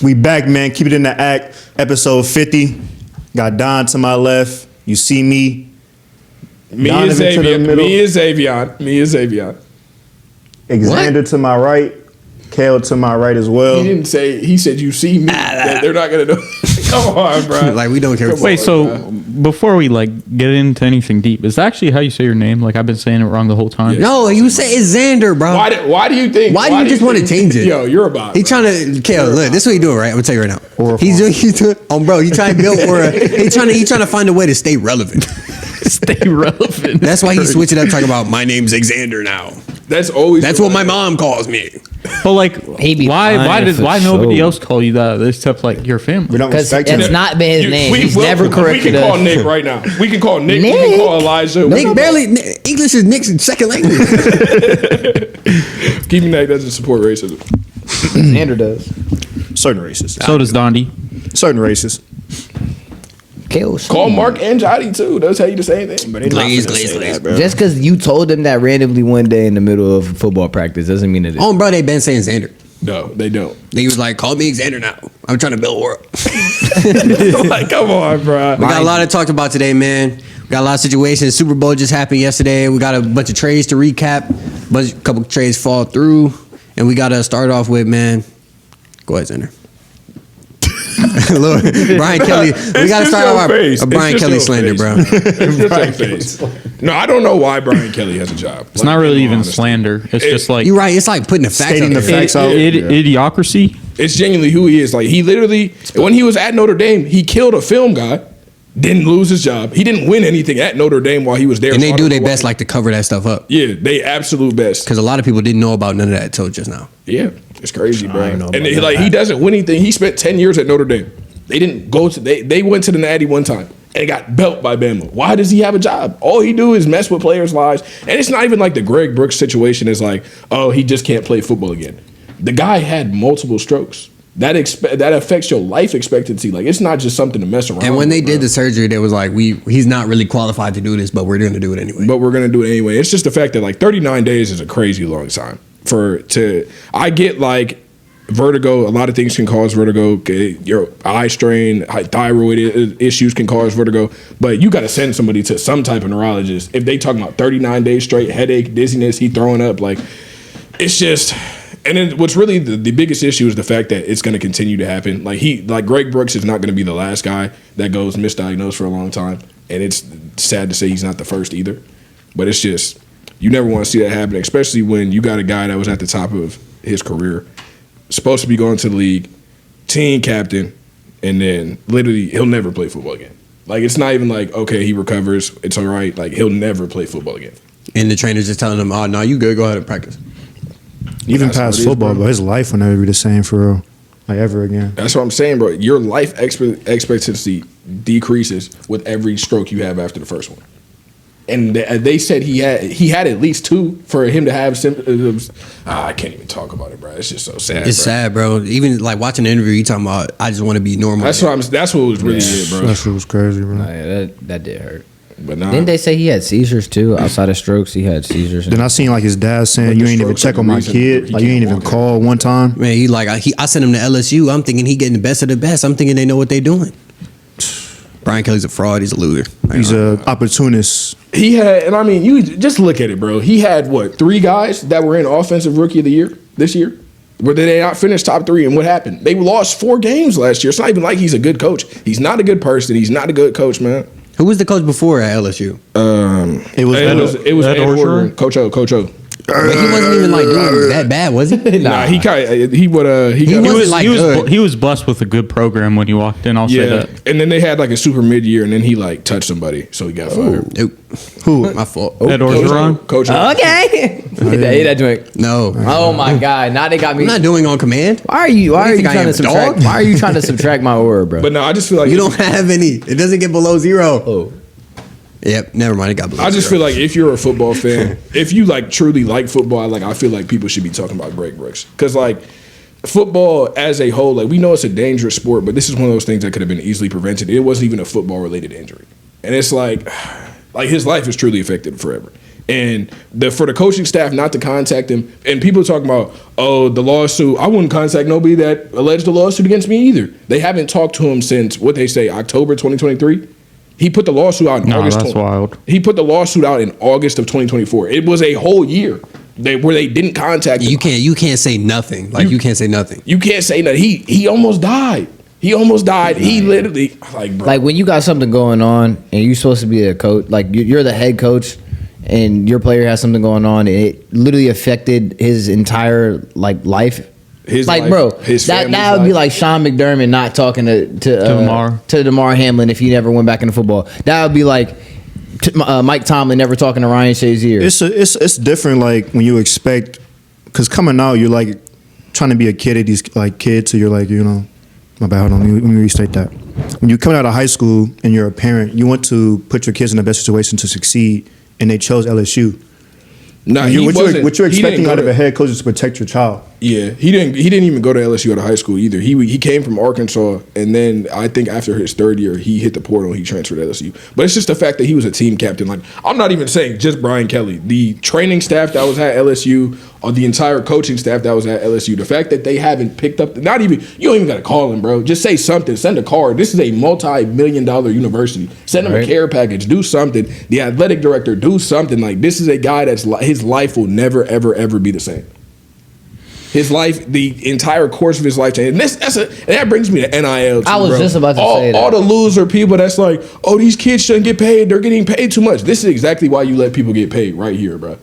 We back, man. Keep it in the act. Episode 50. Got Don to my left. You see me. Me is Xavier. Me is Zavion. Xander to my right. Cale to my right as well. He didn't say. He said you see me. They're not gonna know. Come on, bro. Like we don't care. Wait, so before we get into anything deep, is that actually how you say your name? Like I've been saying it wrong the whole time. Yeah. No, you say it's Xander, bro. Why do you think? Why do you just want to change it? Yo, you're about. He trying to, Cale, look, this is what he doing, right? I'm gonna tell you right now. He's doing, bro. He trying to build he trying to find a way to stay relevant. Stay relevant. That's why he switched it up, talking about my name's Xander now. That's what my mom calls me. But why nobody else call you that except your family? We don't Because respect it's him. not been his name. He's never corrected us. We can call us. Nick right now. We can call Nick. Nick? We can call Elijah. Nick barely, English is Nick's second language. Keeping that doesn't support racism. Xander does. Certain races. So does Dondi. Certain races. Call Mark and Jotty too. They'll tell you the same thing. But Please. Just because you told them that randomly one day in the middle of football practice doesn't mean it is. Oh, bro, they been saying Xander. No, they don't. He was like, call me Xander now. I'm trying to build a world. Like, come on, bro. We got a lot to talk about today, man. We got a lot of situations. Super Bowl just happened yesterday. We got a bunch of trades to recap. A couple of trades fall through. And we got to start off with, man. Go ahead, Xander. Look, Brian Kelly. We got to start off our Brian Kelly slander, bro. No, I don't know why Brian Kelly has a job. It's not really even slander. It's just You're right. It's like putting the facts Stating out the there. facts out. Idiocracy. It's genuinely who he is. Like he literally, when he was at Notre Dame, he killed a film guy. Didn't lose his job. He didn't win anything at Notre Dame while he was there. And they do their best to cover that stuff up. Yeah, they absolute best. Because a lot of people didn't know about none of that until just now. Yeah, it's crazy, bro. And he doesn't win anything. He spent 10 years at Notre Dame. They didn't go to they went to the Natty one time and got belted by Bama. Why does he have a job? All he do is mess with players' lives. And it's not even like the Greg Brooks situation is like, oh, he just can't play football again. The guy had multiple strokes. That affects your life expectancy. Like it's not just something to mess around. And when they did the surgery, they was like, he's not really qualified to do this, but we're going to do it anyway. It's just the fact that 39 days is a crazy long time I get vertigo. A lot of things can cause vertigo. Your eye strain, thyroid issues can cause vertigo. But you got to send somebody to some type of neurologist if they talking about 39 days straight, headache, dizziness, he throwing up. It's just. And then what's really the biggest issue is the fact that it's going to continue to happen. Greg Brooks is not going to be the last guy that goes misdiagnosed for a long time. And it's sad to say he's not the first either. But it's just, you never want to see that happen, especially when you got a guy that was at the top of his career, supposed to be going to the league, team captain, and then literally he'll never play football again. It's not even okay, he recovers, it's all right. He'll never play football again. And the trainer's just telling him, oh, no, you good, go ahead and practice. Even past football, but his life will never be the same for real, ever again. That's what I'm saying, bro. Your life expectancy decreases with every stroke you have after the first one. And they said he had at least 2 for him to have symptoms. I can't even talk about it, bro. It's just so sad. It's sad, bro. Even watching the interview, you talking about, I just want to be normal. That's what was really good, bro. That's what was crazy, bro. That did hurt. But didn't they say he had seizures too? Outside of strokes, he had seizures. Then I seen his dad saying, "You ain't even check on my kid. You ain't even call one time." Man, I sent him to LSU. I'm thinking he getting the best of the best. I'm thinking they know what they doing. Brian Kelly's a fraud. He's a loser. He's an opportunist. He had, and you just look at it, bro. He had 3 guys that were in offensive rookie of the year this year. Where they not finished top 3, and what happened? They lost 4 games last year. It's not even like he's a good coach. He's not a good person. He's not a good coach, man. Who was the coach before at LSU? It was Ed Orgeron. Coach O. But he wasn't even doing that bad, was he? Nah, he was blessed with a good program when he walked in. I'll say that. And then they had a super mid year, and then he touched somebody, so he got fired. Nope. Who? My fault. Ed Orgeron. Coach. Okay. That joint. No. Oh my God! Now they got me. I'm not doing on command. Why are you trying to subtract? Why are you trying to subtract my aura, bro? But no, I just feel like you don't have any. It doesn't get below 0. Oh. Yep, never mind. It got below 0. I just feel like if you're a football fan, if you truly like football, I feel like people should be talking about Greg Brooks because football as a whole, we know it's a dangerous sport, but this is one of those things that could have been easily prevented. It wasn't even a football related injury, and it's his life is truly affected forever. And for the coaching staff not to contact him, and people talking about, oh, the lawsuit, I wouldn't contact nobody that alleged a lawsuit against me either. They haven't talked to him since, what they say, October 2023. He put the lawsuit out in August. That's wild. He put the lawsuit out in August of 2024. It was a whole year where they didn't contact him. You can't say nothing. Like you can't say nothing. You can't say nothing. He almost died. He almost died. He literally bro. Like when you got something going on and you're supposed to be a coach, like you're the head coach, and your player has something going on, and it literally affected his entire life. His like, life, bro, his that family's would be life. like Sean McDermott not talking to Damar Hamlin if he never went back into football. That would be like Mike Tomlin never talking to Ryan Shazier. It's different. Like when you expect, because coming out, you're like trying to be a kid at these kids, so you're like, my bad. Hold on, let me restate that. When you come out of high school and you're a parent, you want to put your kids in the best situation to succeed, and they chose LSU. No, what you're expecting out of a head coach is to protect your child. Yeah, he didn't even go to LSU out of high school either. He came from Arkansas, and then I think after his third year, he hit the portal and he transferred to LSU. But it's just the fact that he was a team captain. Like, I'm not even saying just Brian Kelly. The training staff that was at LSU, or the entire coaching staff that was at LSU, the fact that they haven't picked up, you don't even got to call him, bro. Just say something. Send a card. This is a multi-million-dollar university. Send him a care package. Do something. The athletic director, do something. Like, this is a guy his life will never, ever, ever be the same. His life, the entire course of his life changed. And that brings me to NIL too, I was just about to say that. All the loser people that's like, oh, these kids shouldn't get paid. They're getting paid too much. This is exactly why you let people get paid right here, bro.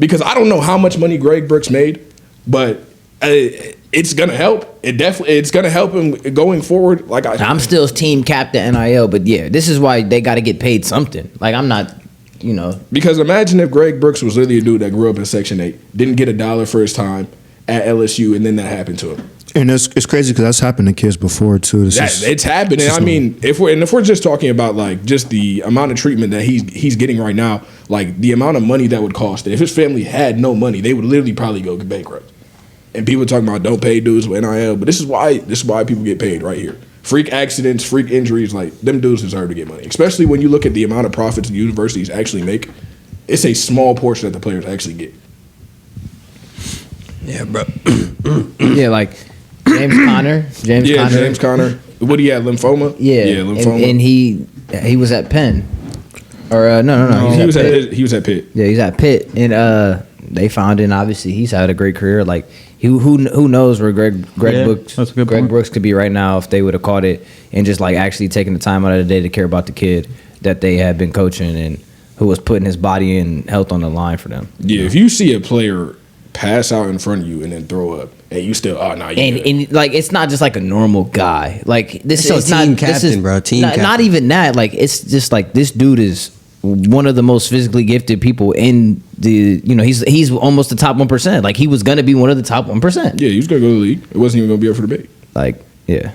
Because I don't know how much money Greg Brooks made, but it's gonna help. It's gonna help him going forward. I'm still team captain NIL, but yeah, this is why they got to get paid something. Like I'm not, Because imagine if Greg Brooks was literally a dude that grew up in Section 8, didn't get $1 for his time at LSU, and then that happened to him. And it's crazy because that's happened to kids before too. It's happening. I mean, if we're just talking about like just the amount of treatment that he's getting right now, like the amount of money that would cost. If his family had no money, they would literally probably go bankrupt. And people talking about don't pay dudes with NIL, but this is why people get paid right here. Freak accidents, freak injuries, like them dudes deserve to get money. Especially when you look at the amount of profits the universities actually make, it's a small portion that the players actually get. Yeah, bro. yeah, like James Conner. James Conner. What he had, lymphoma? Yeah, lymphoma. And he was at Penn. Or no. He was at Pitt. Yeah, he's at Pitt, and they found him. Obviously, he's had a great career. Like who knows where Greg Brooks could be right now if they would have caught it and just like actually taking the time out of the day to care about the kid that they had been coaching and who was putting his body and health on the line for them. Yeah, if you see a player pass out in front of you and then throw up, and you still, and like it's not just like a normal guy. Like this is team not captain, this is, bro. Team captain. Not even that. Like it's just like this dude is one of the most physically gifted people in the. He's almost the top 1%. Like he was gonna be one of the top 1%. Yeah, he was gonna go to the league. It wasn't even gonna be up for debate. Like yeah,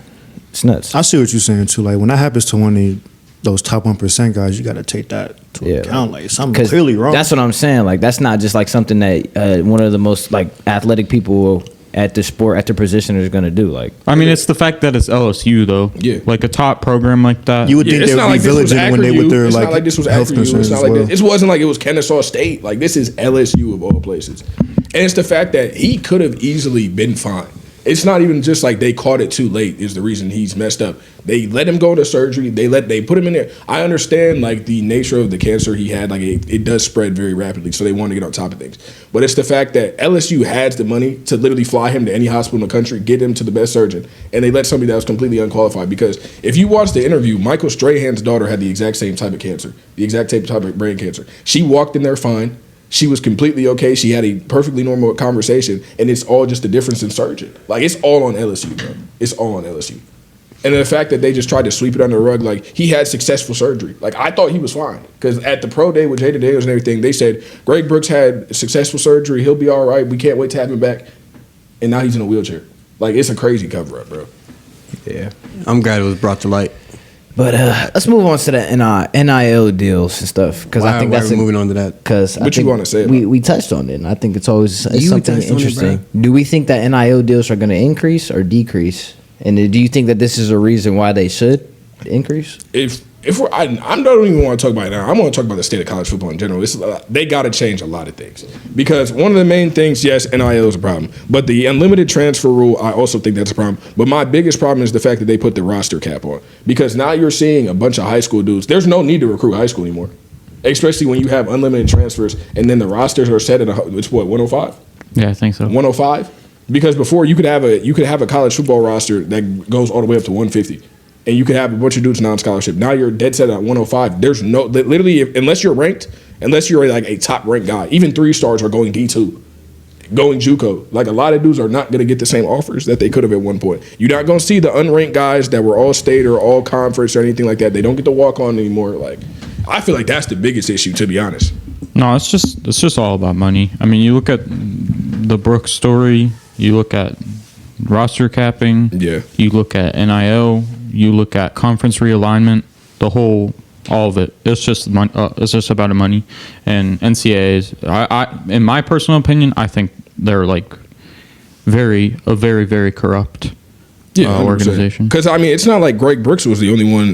it's nuts. I see what you're saying too. Like when that happens to one of those top 1% guys, you got to take that to account. Like something clearly wrong. That's what I'm saying. Like that's not just like something that one of the most like athletic people at the sport at the position is going to do. Like I mean, it's the fact that it's LSU though. Yeah, like a top program like that. You would think they would be vigilant when they with their like this was health concerns. It's not like this. It wasn't like it was Kennesaw State. Like this is LSU of all places, and it's the fact that he could have easily been fine. It's not even just like they caught it too late is the reason he's messed up. They let him go to surgery. They put him in there. I understand like the nature of the cancer he had. Like it does spread very rapidly, so they want to get on top of things. But it's the fact that LSU has the money to literally fly him to any hospital in the country, get him to the best surgeon, and they let somebody that was completely unqualified. Because if you watch the interview, Michael Strahan's daughter had the exact same type of cancer, the exact same type of brain cancer. She walked in there fine. She was completely okay. She had a perfectly normal conversation, and it's all just a difference in surgeon. Like, it's all on LSU, bro. It's all on LSU. And the fact that they just tried to sweep it under the rug, like, he had successful surgery. Like, I thought he was fine. Because at the pro day with Jaden Daniels and everything, they said, Greg Brooks had successful surgery. He'll be all right. We can't wait to have him back. And now he's in a wheelchair. Like, it's a crazy cover-up, bro. Yeah. I'm glad it was brought to light. But let's move on to the NIL deals and stuff because I think that's moving on to that. Because what you want to say? We touched on it, and I think it's always something interesting. Do we think that NIL deals are going to increase or decrease? And do you think that this is a reason why they should increase? If I don't even want to talk about it now. I want to talk about the state of college football in general. They got to change a lot of things because one of the main things, yes, NIL is a problem, but the unlimited transfer rule, I also think that's a problem. But my biggest problem is the fact that they put the roster cap on because now you're seeing a bunch of high school dudes. There's no need to recruit high school anymore, especially when you have unlimited transfers and then the rosters are set at it's what 105. Yeah, I think so. 105 because before you could have a college football roster that goes all the way up to 150. And you could have a bunch of dudes non-scholarship. Now you're dead set at 105. There's no literally unless you're ranked, unless you're like a top ranked guy. Even 3 stars are going D2, going JUCO. Like a lot of dudes are not going to get the same offers that they could have at one point. You're not going to see the unranked guys that were all state or all conference or anything like that. They don't get to walk on anymore. Like I feel like that's the biggest issue, to be honest. No, it's just all about money. I mean, you look at the Brooks story. You look at roster capping. Yeah. You look at NIL. You look at conference realignment, all of it. It's just money. It's just about the money. And NCAAs, I in my personal opinion, I think they're like very, very corrupt organization. Because I mean, it's not like Greg Brooks was the only one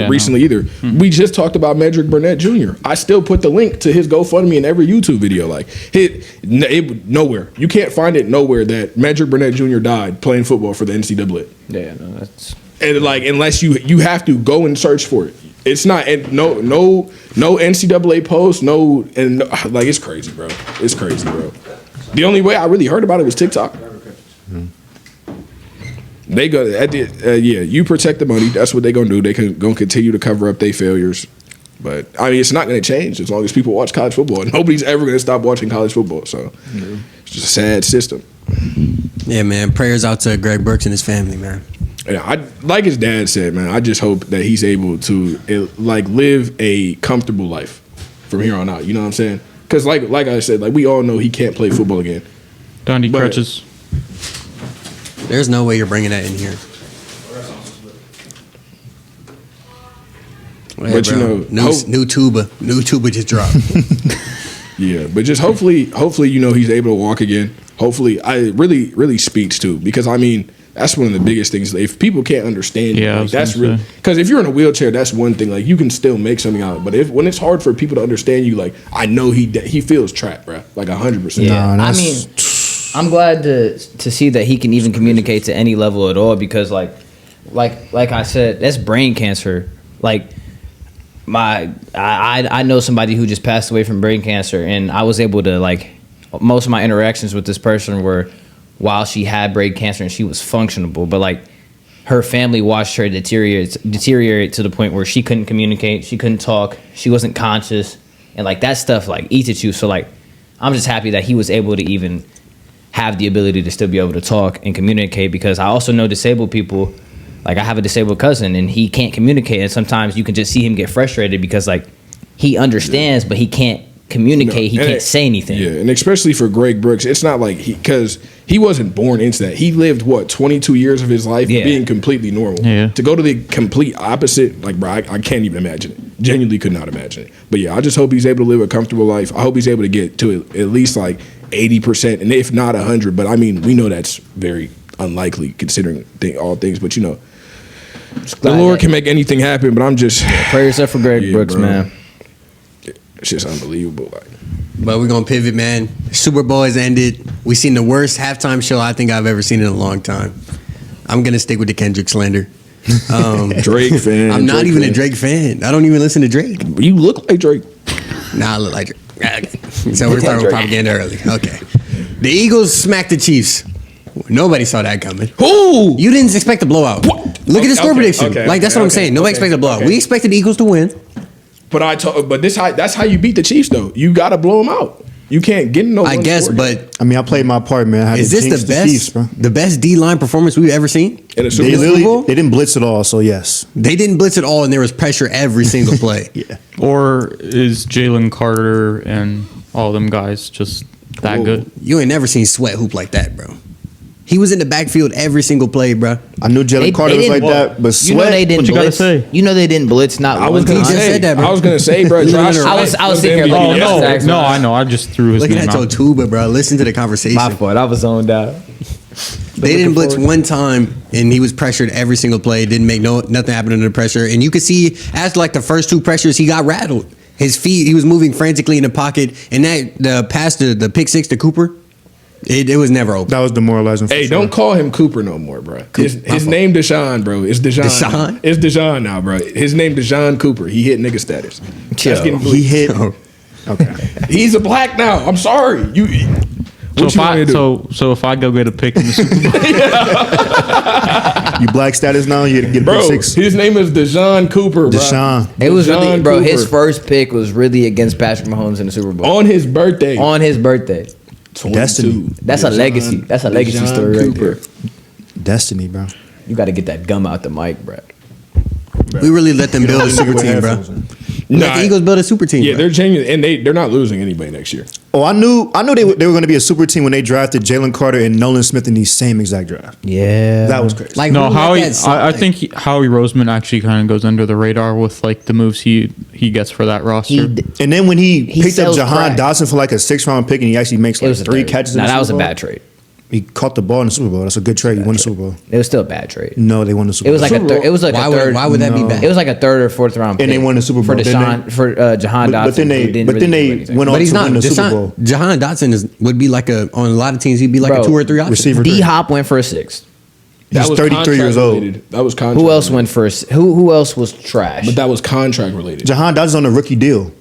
recently either. Mm-hmm. We just talked about Medrick Burnett Jr. I still put the link to his GoFundMe in every YouTube video. Like it nowhere. You can't find it nowhere that Medrick Burnett Jr. died playing football for the NCAA. Yeah, no, that's. And like, unless you have to go and search for it, it's not. And no NCAA post. Like it's crazy, bro. It's crazy, bro. The only way I really heard about it was TikTok. Mm-hmm. They go you protect the money. That's what they're gonna do. They gonna continue to cover up their failures. But I mean, it's not gonna change as long as people watch college football. Nobody's ever gonna stop watching college football. So it's just a sad system. Yeah, man. Prayers out to Greg Brooks and his family, man. Yeah, like his dad said, man, I just hope that he's able to live a comfortable life from here on out. You know what I'm saying? Because like I said, like we all know he can't play football again. Dondi crutches. There's no way you're bringing that in here. But you know, new tuba just dropped. Yeah, but just hopefully, you know, he's able to walk again. Hopefully, I really speaks too, because I mean, that's one of the biggest things. If people can't understand you, like, that's really, because if you're in a wheelchair, that's one thing. Like you can still make something out of it. But when it's hard for people to understand you, like I know he feels trapped, bro. Like 100%. Yeah, I mean, I'm glad to see that he can even communicate to any level at all, because like I said, that's brain cancer. Like I know somebody who just passed away from brain cancer, and I was able to, like, most of my interactions with this person were while she had brain cancer and she was functionable, but like her family watched her deteriorate to the point where she couldn't communicate, she couldn't talk, she wasn't conscious, and like that stuff like eats at you. So like I'm just happy that he was able to even have the ability to still be able to talk and communicate, because I also know disabled people. Like I have a disabled cousin and he can't communicate, and sometimes you can just see him get frustrated because like he understands, but he can't communicate. He can't say anything. Yeah, and especially for Greg Brooks, it's not like because he wasn't born into that. He lived 22 years of his life being completely normal. Yeah. To go to the complete opposite, like bro, I can't even imagine it. Genuinely could not imagine it. But yeah, I just hope he's able to live a comfortable life. I hope he's able to get to at least like 80%, and if not 100. But I mean, we know that's very unlikely considering all things. But you know, the Lord can make anything happen. But I'm just prayers up for Greg Brooks, bro. Man. It's just unbelievable. But we're gonna pivot, man. Super Bowl has ended. We seen the worst halftime show I think I've ever seen in a long time. I'm gonna stick with the Kendrick slander. Drake fan. I'm not even a Drake fan. I don't even listen to Drake. You look like Drake. Nah, I look like Drake. Okay. So we're starting with propaganda early. Okay. The Eagles smacked the Chiefs. Nobody saw that coming. Who? You didn't expect a blowout. What? Look at the score prediction. That's what I'm saying. Nobody expected a blowout. We expected the Eagles to win. But that's how you beat the Chiefs, though. You got to blow them out. You can't get in no. I guess, but I mean, I played my part, man. Is this the best D-line performance we've ever seen in a Super Bowl? They didn't blitz at all, so yes. They didn't blitz at all, and there was pressure every single play. Yeah. Or is Jalen Carter and all them guys just that good? You ain't never seen Sweat hoop like that, bro. He was in the backfield every single play, bro. I knew Jalen Carter was like that, but Sweat. You know they didn't what you blitz. Gotta say? You know they didn't blitz. Not I was one gonna time. say that, bro. I was gonna say, bro. Josh, I was sitting here like, no, I know. I just threw his Looking name at your out. tuba, bro. Listen to the conversation. My fault. I was zoned out. They didn't blitz one time, and he was pressured every single play. Didn't make nothing happen under the pressure. And you could see after like the first 2 pressures, he got rattled. His feet, he was moving frantically in the pocket, and that the pass to the pick 6 to Cooper, it was never open. That was demoralizing. Hey, don't call him Cooper no more, bro. His name Deshaun, bro. It's Deshaun. Deshaun? It's Deshaun now, bro. His name Deshaun Cooper. He hit nigga status. He hit. Okay. He's a black now. I'm sorry. So if I go get a pick in the Super Bowl, You black status now. You get bro, pick 6. his name is Deshaun Cooper, bro. Deshaun. It was Deshaun really, bro. Cooper. His first pick was really against Patrick Mahomes in the Super Bowl On his birthday. on his birthday. 22. Destiny. That's a legacy. That's a legacy Deshaun story right Cooper. there. Destiny, bro. You got to get that gum out the mic, bro. We really let them build a super team, bro. Let the Eagles build a super team. Yeah, bro. they're genuine, and they're not losing anybody next year. Oh, I knew they were going to be a super team when they drafted Jalen Carter and Nolan Smith in the same exact draft. Yeah. That was crazy. Like no, who Howie. let that slide? I think Howie Roseman actually kind of goes under the radar with like the moves he gets for that roster. And then when he picked up sells Jahan crack. Dotson for like a 6th-round pick, and he actually makes It like was a 3 third. catches. Nah, in the that was a Super Bowl. bad trade. He caught the ball in the Super Bowl. That's a good trade. He won the Super Bowl. It was still a bad trade. No, they won the Super It Bowl. was like a third. It was like Why a would- third. why would that be bad? It was like a 3rd or 4th round. And pick they won the Super for Bowl, didn't Deshaun they? for Jahan Dotson. But then who didn't they really do anything. went on But he's to not. win the Super Bowl. Jahan Dotson would be like on a lot of teams. He'd be like Bro, a 2 or 3 option. Receiver D 3. Hop went for a 6th. He's 33 years old. Related. That was contract. Who else related. went for who else was trash? But that was contract related. Jahan Dotson's on a rookie deal.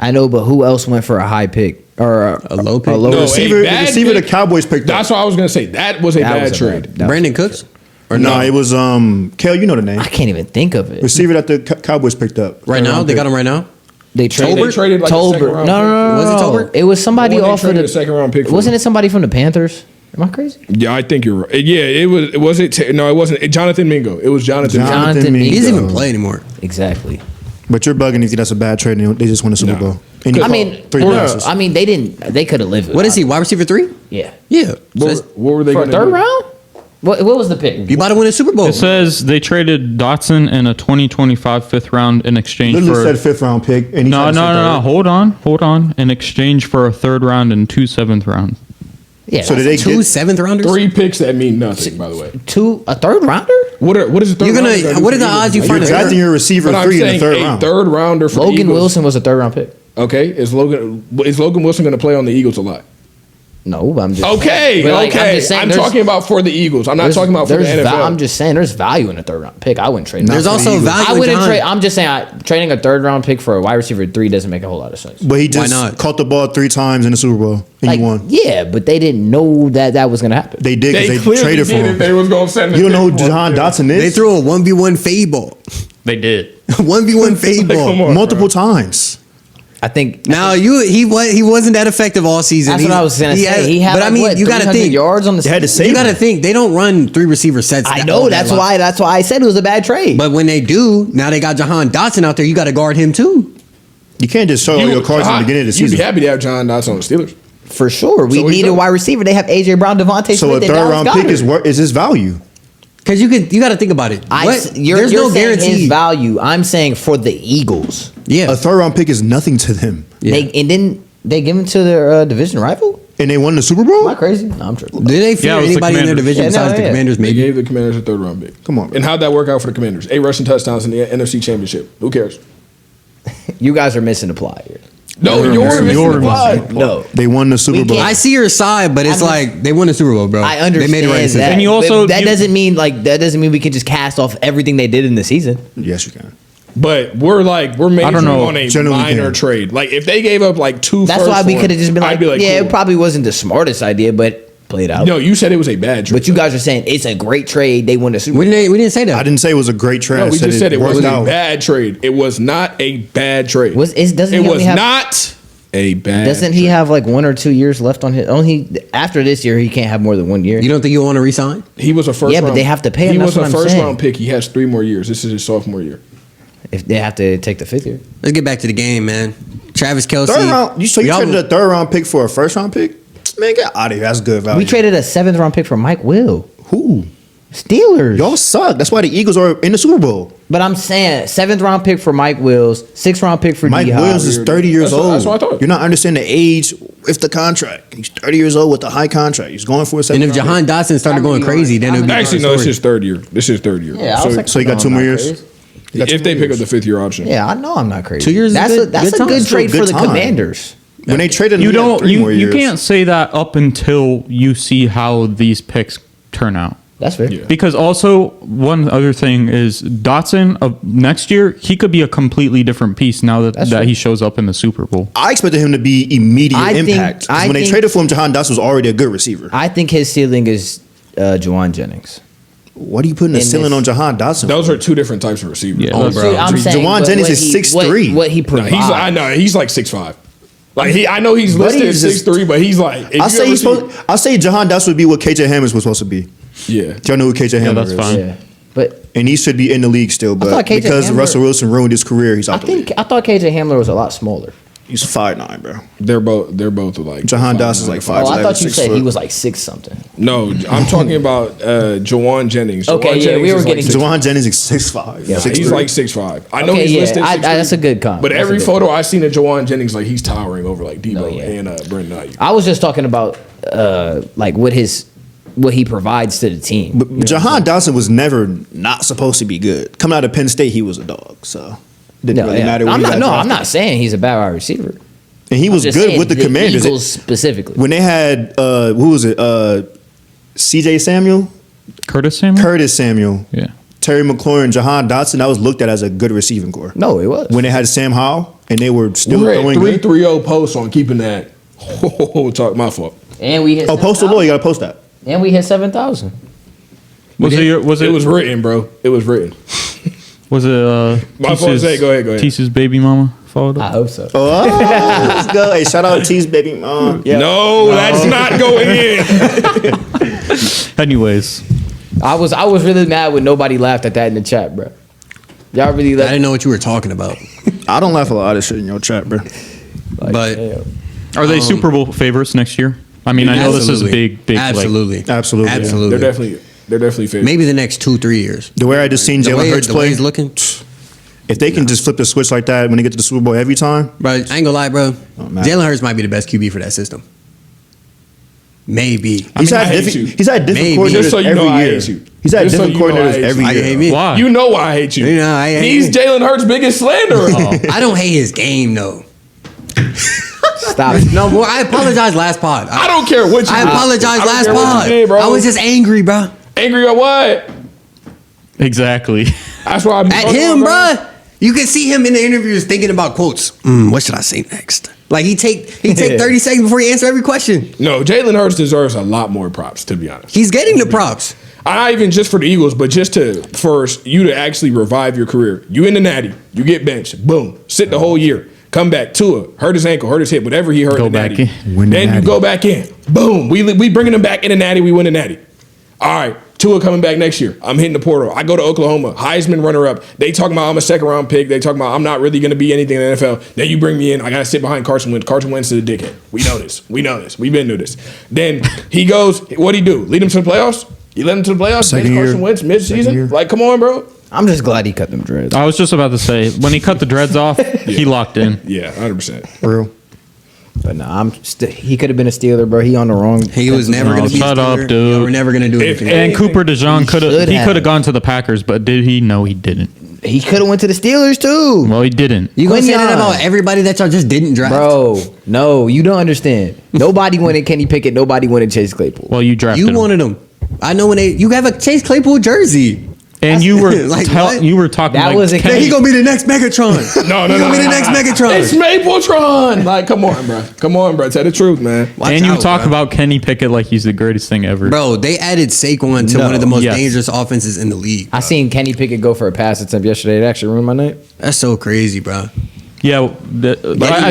I know, but who else went for a high pick or A low pick? A low No, Receiver, a the bad receiver the pick- Cowboys picked up. That's what I was gonna say. That was a That bad was a trade. bad- that was Brandon a Cooks? Or no, it was Cale. You know the name. I can't even think of it. Receiver that the Cowboys picked up. Right now? They got him right now? They traded. They traded like a Tolbert. second round No, pick. no, no, Was it no. Tolbert? It was somebody The one they off of traded the a second round pick for. Wasn't it somebody from the Panthers? Am I crazy? Yeah, I think you're right. Yeah, it was. Was it? No, it wasn't. Jonathan Mingo. It was Jonathan. Mingo. Jonathan He doesn't even Mingo. play anymore. Exactly. But you're bugging if you think that's a bad trade and they just won the Super No. Bowl. And he I caught mean, 3 passes. I mean, they didn't. They could have lived with. What is he? Wide receiver 3? Yeah. Yeah. What were they For a gonna 3rd do? round? What was the pick? You about to win a Super Bowl. It says they traded Dotson and a 2025 5th round in exchange Literally for. said 5th-round pick. And he No, tried to say no. third. Hold on. In exchange for a 3rd round and 2 7th rounds. Yeah. So did that's they 2 get 7th rounders? 3 picks that mean nothing. By the way, a 3rd rounder? what is the third You're gonna- rounder do what for are the Eagles? odds you You're find a drafting your receiver But I'm 3 in the saying 3rd a round. third rounder for the Logan Eagles. Wilson was a 3rd round pick. Okay, is Logan Wilson going to play on the Eagles a lot? No, I'm just Okay, But, like, okay. just saying I'm there's- talking about for the Eagles. I'm not there's- talking about for the there's NFL. I'm just saying there's value in a 3rd round pick. I wouldn't trade. There's that. also value I in wouldn't John. trade. I'm just saying trading a 3rd round pick for a wide receiver 3 doesn't make a whole lot of sense. But he just not? caught the ball 3 times in the Super Bowl and Like, he won. yeah, but they didn't know that was gonna happen. They did they because they clearly traded for did it. him. They was going to send. You don't know who the pick for Jahan him. Dotson They is? threw a 1v1 fade ball. They did. 1v1 fade Come ball. on, Multiple times. I think Now he wasn't that effective all season. that's what I was gonna say. He had, but like, I mean, what, you got to 300 think. yards on the. They had to season? save You got to him. think they don't run 3 receiver sets. I all know. that That's long. why. That's why I said it was a bad trade. But when they do, now they got Jahan Dotson out there. You got to guard him too. You can't just show all your cards in the beginning of the You'd be season. happy to have John Dotson on the Steelers. for sure, we So what need you a know? wide receiver. They have AJ Brown, Devontae So a Smith, and 3rd Dallas round Goedert. pick is his value. Because you got to think about it. You're There's no saying his guarantee. value. I'm saying for the Eagles. Yeah. A 3rd round pick is nothing to them. Yeah. Then they give him to their division rival. And they won the Super Bowl? Am I crazy? No, I'm tripping. Did they fear Yeah, it was the anybody in their Commanders. division Yeah, no, besides the yeah. Commanders? They Maybe. gave the Commanders a 3rd round pick. Come on, man. And how'd that work out for the Commanders? 8 rushing touchdowns in the NFC Championship. Who cares? You guys are missing the plot here. No, you're missing the plot. No, They won the Super Bowl. can't- I see your side, but it's I'm like they won the Super Bowl, bro. I understand They made the right decision. that. And you also- But that doesn't mean we can just cast off everything they did in the season. Yes, you can. But we're majoring know. on a Generally minor can. trade. Like if they gave up like 2 That's firsts why we for could have him, just been I'd like, be like, yeah, cool. it probably wasn't the smartest idea, but played out. No, you said it was a bad trade. But you guys are saying it's a great trade. They won the Super We Bowl. didn't say that. I didn't say it was a great trade. No, I we just said it worked wasn't a out. bad trade. It was not a bad trade. Doesn't it he was only have- not a bad. Doesn't he have like 1 or 2 years left on his? After this year, he can't have more than 1 year. You don't think you want to resign? He was a first. Yeah, but round, they have to pay him, He that's was a what I'm first saying. round pick. He has 3 more years. This is his sophomore year. If they have to take the 5th year. Let's get back to the game, man. Travis Kelce. 3rd round. So you We all- traded a 3rd round pick for a 1st round pick? Man, get out of here. That's good value. We traded a 7th round pick for Mike Will. Who? Steelers. Y'all suck. That's why the Eagles are in the Super Bowl. But I'm saying 7th round pick for Mike Wills, 6th round pick for Mike D-Hop. Williams is 30 years old. That's what I thought. You're not understanding the age with the contract. He's 30 years old with the high contract. He's going for a second. And if Jahan Dotson started going crazy, then it would be Actually, no, it's his third year. This is third year. Yeah, I was like, So you got 2 more years? If they pick up the 5th year option. Yeah, I know I'm not crazy. 2 years is That's good- that's good a good time. trade Good for the time. Commanders. When they traded him, You he had don't. 3 more You years. can't say that up until you see how these picks turn out. That's fair. Yeah. Because also one other thing is Dotson of next year, he could be a completely different piece now that, That's that true. he shows up in the Super Bowl. I expected him to be immediate I think- impact. 'Cause I when they think- traded for him, Jahan Dotson was already a good receiver. I think his ceiling is Juwan Jennings. What are you putting a In ceiling this- on Jahan Dotson? Those are two different types of receivers. Yeah, Oh, that's- bro. I'm saying, Juwan but Jennings what is he- 6'3". What he No, provides. I know he's like 6'5". Like I know he's But listed he's at just- 6'3", but he's like. if I'll you say ever he's see- supposed. I'll say Jahan Dotson would be what KJ Hammers was supposed to be. Yeah. Y'all know who KJ Hamler that's is. fine. Yeah, but And he should be in the league still, thought but KJ because Hamler- Russell Wilson ruined his career, he's out the league. I thought KJ Hamler was a lot smaller. He's 5'9", bro. They're both like. Jahan 5'9", Dotson is like 5'11", Oh, I thought you 6 said he foot. was like 6 something. No, I'm talking about Juwan Jennings. Okay, Juwan yeah, Jennings we were is like getting- 6'5". Juwan Jennings is 6'5". Yeah, He's like 6'5". I know Okay, he's yeah, listed. 6'3". that's a good comp. But That's every a good photo I've seen of Juwan Jennings, like he's towering over like Debo No, yeah. and Brandon Ayuk. I was just talking about like what he provides to the team. But Jahan Dotson was never not supposed to be good. Coming out of Penn State, he was a dog. So didn't No, really yeah. matter. When I'm he not. got No, I'm drafted. not saying he's a bad wide receiver. And he was Just good saying with the the Commanders. Eagles specifically. When they had who was it? C.J. Samuel, Curtis Samuel? Curtis Samuel, Yeah. Terry McLaurin, Jahan Dotson. That was looked at as a good receiving core. No, it was. When they had Sam Howell and they were still We're at throwing good. 3-3-0 post on keeping that. Talk my fault. And we hit. Oh, post the law. You got to post that. And we hit 7,000. Was It was written, bro. It was written. Was it My fault. Say, go ahead. Tissa's baby mama followed I up? hope so. Oh, let's go. Hey, shout out T's baby mom. No, that's not going in. Anyways, I was really mad when nobody laughed at that in the chat, bro. Y'all really I laughed. didn't know what you were talking about. I don't laugh a lot of shit in your chat, bro. Like, But- damn. are they Super Bowl favorites next year? I mean, I know this is Absolutely. big. Like, Absolutely. Absolutely. Absolutely. They're definitely fit. Maybe the next 2-3 years. The way I just seen The Jalen way, Hurts the way play, he's looking, if they can just flip the switch like that when they get to the Super Bowl every time, bro. I ain't gonna lie, bro. man. Jalen Hurts might be the best QB for that system. Maybe. he's I had hate different. you. He's had different Maybe. coordinators Just so you every know I year. hate you. He's had Just so different you know I coordinators hate every you. year. I hate me. why? You know why I hate you. You know, I hate He's you. Jalen Hurts' biggest slanderer. I don't hate his game though. Stop it. No, boy, I apologize last pod. I don't care what you I did. apologize I don't last care what pod. you did, bro. I was just angry, bro. angry at what? exactly. That's why I'm At him, bro. You can see him in the interviews thinking about quotes. What should I say next? Like he take 30 seconds before he answer every question. No, Jalen Hurts deserves a lot more props, to be honest. He's getting the props. Not even just for the Eagles, but just for you to actually revive your career. You in the natty, you get benched, boom, sit the whole year, come back, Tua, hurt his ankle, hurt his hip, whatever he hurt Go in the back natty. in. Win the Then you natty. go back in, boom, we bringing him back in the natty, we win the natty. All right, Tua coming back next year. I'm hitting the portal. I go to Oklahoma, Heisman runner-up. They talking about I'm a second-round pick. They talking about I'm not really going to be anything in the NFL. Then you bring me in. I got to sit behind Carson Wentz. Carson Wentz is a dickhead. We know this. We've been through this. Then he goes, what'd he do? Lead him to the playoffs? You led him to the playoffs? Second Bench year. Carson Wentz mid-season? year. Like, come on, bro. I'm just glad he cut them dreads. I was just about to say when he cut the dreads off, he locked in. Yeah, 100%. For real. But no, he could have been a Steeler, bro. He on the wrong. He was never going to be. Shut a up, Steeler. dude. They were never going to do anything. And Cooper DeJean could should have have. gone to the Packers, but did he? No, he didn't. He could have went to the Steelers too. Well, he didn't. You gonna say that Quinyon. about everybody that y'all just didn't draft? Bro, no, you don't understand. Nobody wanted Kenny Pickett. Nobody wanted Chase Claypool. Well, you drafted You him. wanted him. I know when you have a Chase Claypool jersey. And you were Like, what? you were talking That like was a- Kenny- He gonna be the next Megatron. No. He gonna be the next Megatron. It's Mapletron. Like, come on, bro. Come on, bro. Tell the truth, man. Watch and you out, talk bro. about Kenny Pickett like he's the greatest thing ever. Bro, they added Saquon to No. one of the most Yes. dangerous offenses in the league. I seen Kenny Pickett go for a pass attempt yesterday. It actually ruined my night. That's so crazy, bro. Yeah, I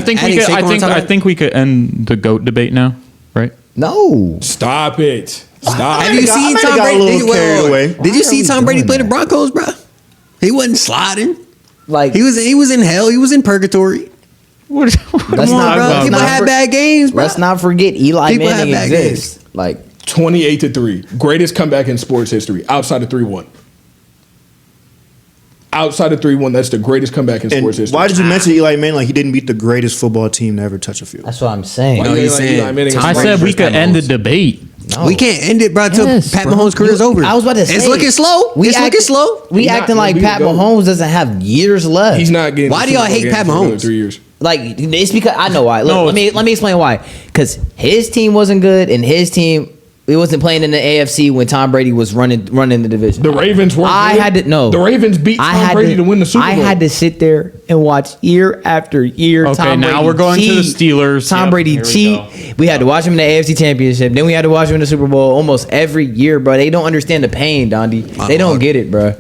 think we adding could. Saquon on top of I it? think we could end the GOAT debate now, right? No. Stop it. Stop. Have you got- I seen might have Tom got a Brady? little Did, carried away. did you see Tom Brady play the Broncos, bro? He wasn't sliding. Like He was in hell. He was in purgatory. Let's Come on, not, bro. let's People not had for- bad games, bro. Let's not forget Eli People Manning have bad exists. Like 28-3. Greatest comeback in sports history outside of 3-1. Outside of 3-1, that's the greatest comeback in sports history. Why did you mention Eli Manning like he didn't beat the greatest football team to ever touch a field? That's what I'm saying. No, he's saying I said we could end the debate. No. We can't end it, bro, until Pat Mahomes' career is over. I was about to say. It's looking slow. It's looking slow. We acting like Pat Mahomes doesn't have years left. He's not getting. Why do y'all hate Pat Mahomes? 3 years. Like, it's because I know why. Let me explain why. Because his team wasn't good, and his team, it wasn't playing in the AFC when Tom Brady was running the division. The Ravens weren't. The Ravens beat Tom Brady to win the Super Bowl. I had to sit there and watch year after year. Okay, Tom now Brady we're going cheat. to the Steelers. Tom Yep, Brady here we cheat. We had to watch him in the AFC Championship. Then we had to watch him in the Super Bowl almost every year, bro. They don't understand the pain, Dondi. They don't get it, bro.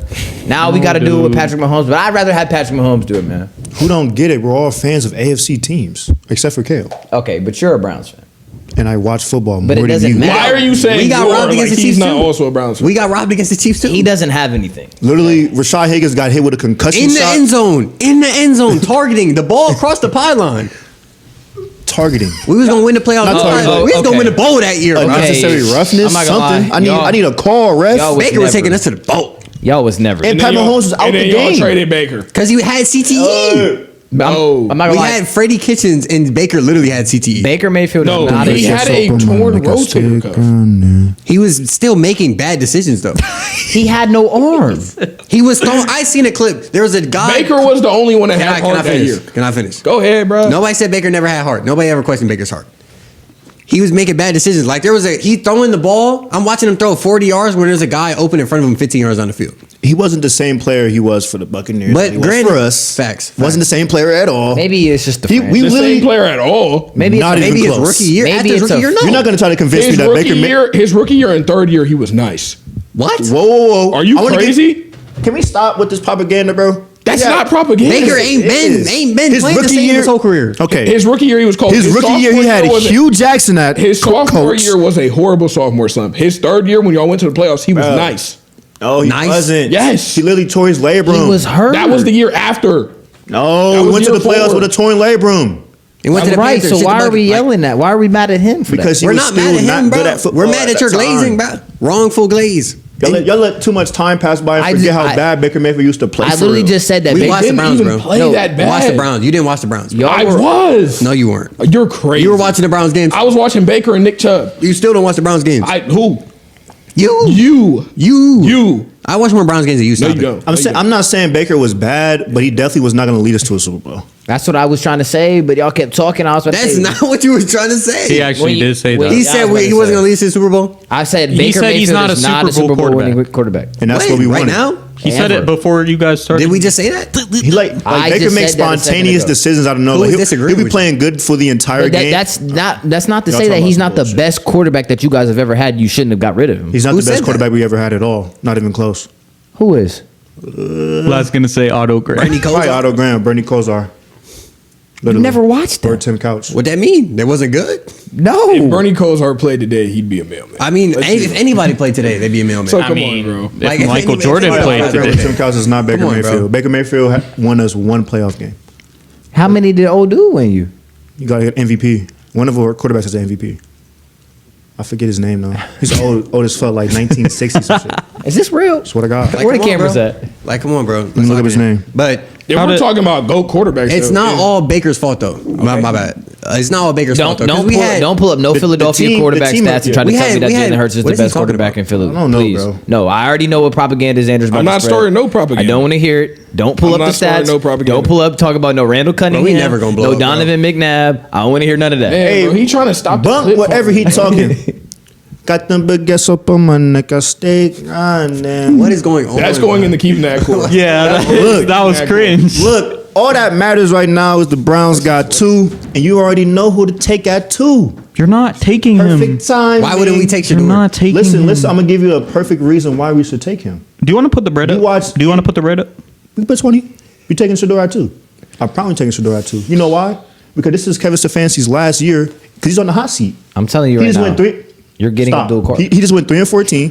Now we got to do it with Patrick Mahomes, but I'd rather have Patrick Mahomes do it, man. Who don't get it? We're all fans of AFC teams, except for Cale. Okay, but you're a Browns fan. And I watch football But it more than doesn't you. matter. Why are you saying We got robbed against the he's Chiefs not too? also a Browns fan? We got robbed against the Chiefs too. He doesn't have anything. Literally, Rashad Higgins got hit with a concussion In the shot. end zone. In the end zone. Targeting. The ball across the pylon. Targeting. We was going to win the playoffs. Not targeting. We was going to Okay. win the bowl that year, bro. Unnecessary roughness. I'm not gonna Something. lie. I need a call, ref. Y'all was Baker was never- taking us to the boat. Y'all was never. And Pat Mahomes was out and the then y'all game. traded Baker. Because he had CTE. No. I'm not We gonna lie. had Freddie Kitchens and Baker literally had CTE. Baker Mayfield No, is not he a had a torn rotator cuff. He was still making bad decisions though. He had no arm. He was throwing. I seen a clip. There was a guy. Baker was the only one that Can I had heart that finish? year. Can I finish? Go ahead, bro. Nobody said Baker never had heart. Nobody ever questioned Baker's heart. He was making bad decisions. Like he throwing the ball. I'm watching him throw 40 yards when there's a guy open in front of him 15 yards on the field. He wasn't the same player he was for the Buccaneers. But he was granted, for us, facts. wasn't the same player at all. Maybe it's just the He- franchise. we The literally- same player at all. Maybe Not it's even Maybe his close. rookie year. Maybe After his it's rookie a- year, no. You're not going to try to convince me His that rookie Baker. his rookie year and third year, he was nice. What? Whoa. Are you I wanna crazy? Can we stop with this propaganda, bro? That's Yeah. not propaganda. Baker ain't been His playing the rookie same year- his whole career. Okay. His rookie year, he was cold. His rookie year, he sophomore had was Hugh Jackson at His sophomore coach. year was a horrible sophomore slump. His third year, when y'all went to the playoffs, he was nice. Oh, he Nice. wasn't. Yes. He literally tore his labrum. He was hurt. That was the year after. No, That he was went to the year playoffs four. with a torn labrum. He went to the Right, Panthers. so shit why the are we bucket. yelling that? Why are we mad at him for Because that? he We're was not still mad at not him, good bro. at football. We're mad at your that time. glazing, bro. Wrongful glaze. Y'all let too much time pass by and I forget just- how bad Baker Mayfield used to play. I for literally real. just said that. We Baker- watched the Didn't Browns, even bro. play No, that bad. Watch the Browns. You didn't watch the Browns. Bro. I was. No, you weren't. You're crazy. You were watching the Browns games. I was watching Baker and Nick Chubb. You still don't watch the Browns games. Who? You. You. I watch more Browns games than you. No, Stop you it. don't. I'm not saying Baker was bad, but he definitely was not going to lead us to a Super Bowl. That's what I was trying to say, but y'all kept talking. I was about to That's say, not what you were trying to say. He actually When you- did say when that. He Yeah, I said was about he to wasn't say. going to lead us to the Super Bowl. I said He Baker said he's Mayfield not a is not a Super Super Bowl Bowl winning quarterback. quarterback. And that's When? what we right wanted. now. He said Ever. it before you guys started. Did we just say that? He I Baker just makes said that a second spontaneous ago. decisions out of Who nowhere. was He'll disagreeing be with playing good for the entire But game. that's not to Y'all say talking that about he's some not the bullshit. best quarterback that you guys have ever had. You shouldn't have got rid of him. He's not Who the said best that? quarterback we ever had at all. Not even close. Who is? I was gonna say Otto Gray. Bernie Probably Kosar? Otto Graham, Bernie Kosar. You never watched Or it. Tim Couch. What that mean? That wasn't good. No. If Bernie Kosar played today, he'd be a mailman. I mean, if anybody played today, they'd be a mailman. So I come mean, on, bro. if Like, if Michael anybody- Jordan if played anybody- today. Tim Couch is not Baker Come on, bro. Mayfield. Baker Mayfield won us one playoff game. How many did old dude win you? You got an MVP. One of our quarterbacks is an MVP. I forget his name though. He's old as fuck, like 1960s some shit. Is this real? Swear to God. Like, Where the come on, cameras bro. at? Like, come on, bro. Let me look up his name. But If How we're did- talking about GOAT quarterbacks, it's though, not all Baker's fault, though. My bad. It's not all Baker's fault, though. 'cause Don't pull up no Philadelphia team- quarterback the team- stats and try to we tell had- me that we had- Jalen Hurts is what the is he best talking quarterback about? in Philly. I don't know, Please. bro. No, I already know what propaganda Xander's about I'm to not spread. starting no propaganda. I don't want to hear it. Don't pull I'm up not the starting stats. no propaganda. Don't pull up talk about no Randall Cunningham. we never gonna blow no up, bro. Donovan McNabb. I don't want to hear none of that. Man, bro, he trying to stop the Bump clip whatever from- he talking. Got them baguettes up on my neck. I stay grinding. What is going on? That's going in the keeping that cool. Yeah, Look, that was cringe. Look, all that matters right now is the Browns got 2, and you already know who to take at 2. You're not taking him. Perfect time. Why wouldn't we take You're Shador? not taking Listen, him. listen. I'm gonna give you a perfect reason why we should take him. Do you want to put the bread You up? watch- Do you want to put the bread up? We put 20. You taking Shador at 2? I'm probably taking Shador at 2. You know why? Because this is Kevin Stefanski's last year because he's on the hot seat. I'm telling you He right just now. went 3. You're getting Stop. Abdul Carter. He just went 3-14.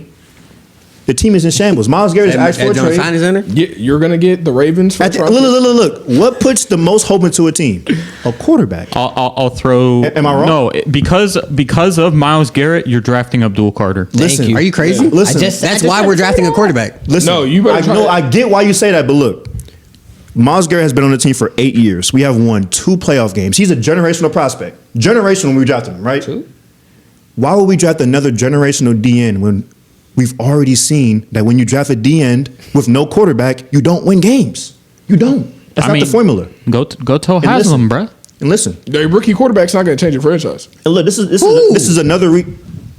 The team is in shambles. Miles Garrett is asked for a trade. You're gonna get the Ravens. Look. What puts the most hope into a team? A quarterback. I'll throw. Am I wrong? No, because of Miles Garrett, you're drafting Abdul Carter. Listen, are you crazy? Listen, that's why we're drafting a quarterback. Listen, no, you better. I get why you say that, but look, Miles Garrett has been on the team for 8 years. We have won 2 playoff games. He's a generational prospect. Generational when we drafted him, right? 2? Why would we draft another generational DN when we've already seen that when you draft a DN with no quarterback, you don't win games? You don't. That's not the formula. Go tell Haslam, bro. And listen, the rookie quarterback's not going to change your franchise. And look, this is another.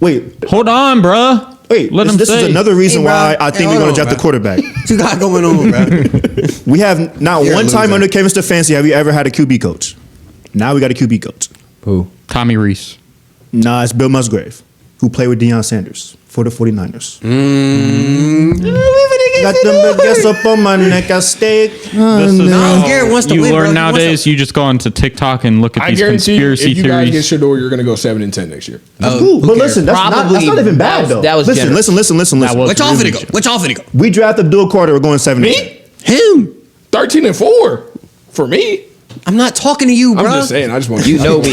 Wait, hold on, bro. Wait, this is another reason why I think we're going to draft the quarterback. What you got going on, bro? We have not one time under Kevin Stefanski have we ever had a QB coach. Now we got a QB coach. Who? Tommy Reese. Nah, it's Bill Musgrave, who played with Deion Sanders for the 49ers. Got them baguettes up on my neck, I steak. Garrett wants to you win, learn bro. nowadays, you just go onto TikTok and look at these conspiracy if you guys theories. get Shador, you're going to go 7-10 next year. Cool. But listen, that's not even bad, though. That was listen. What y'all finna go? What y'all finna go? We draft Abdul Carter, we're going 7-10. Me? Him. 13-4 for me. I'm not talking to you, bro. I'm just saying. I just want you know we.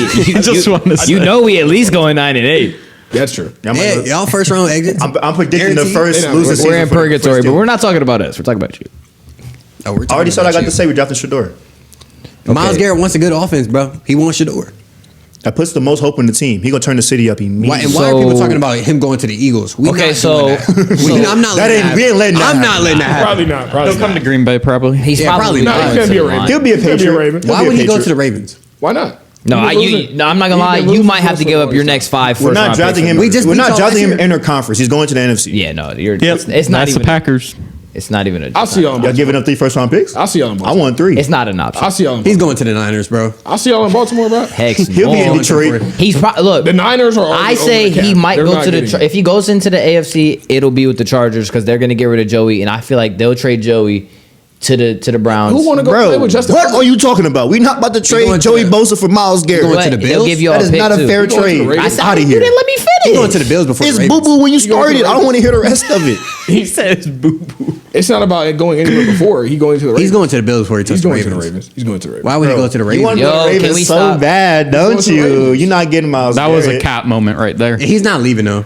You know we at least going 9-8. That's true. Yeah, y'all first round exits. I'm predicting the first losing season. We're in purgatory, but we're not talking about us. We're talking about you. I already said I got to say we drafted Shador. Miles Garrett wants a good offense, bro. He wants Shador. That puts the most hope in the team. He gonna turn the city up immediately. Why are people talking about him going to the Eagles? I'm not letting that happen. Probably not. He'll come to Green Bay, probably. He's probably not. He's gonna be a Raven. He'll be a Patriot. Why would he go to the Ravens? Why not? No, I'm not gonna lie. You might have to give up your next 5 We're not drafting him. We're not drafting him interconference. He's going to the NFC. Yeah, no, it's not even the Packers. It's not even. I'll see y'all. Y'all giving up 3 first-round picks? I'll see y'all in I Baltimore. won 3. It's not an option. I'll see y'all. He's going to the Niners, bro. I'll see y'all in Baltimore, bro. Heck, he'll be in Detroit. He's look. The Niners are. I say he might go to the. If he goes into the AFC, it'll be with the Chargers because they're gonna get rid of Joey, and I feel like they'll trade Joey to the Browns. Who want to go play with Justin? What are you talking about? We're not about to trade Joey Bosa for Miles Garrett. Going to the Bills? Give you that is not a fair trade. I said, out of you here. didn't let me finish. He's going to the Bills before It's the Ravens. boo boo when you started. I don't want to hear the rest of it. He said it's boo boo. It's not about it going anywhere before. He's going to the Ravens. He's going to the Bills before he touches the Ravens. He's going to the Ravens. Why would he go to the You want Ravens? to go to the Ravens so bad, don't you? You're not getting Miles That Garrett. was a cap moment right there. He's not leaving though.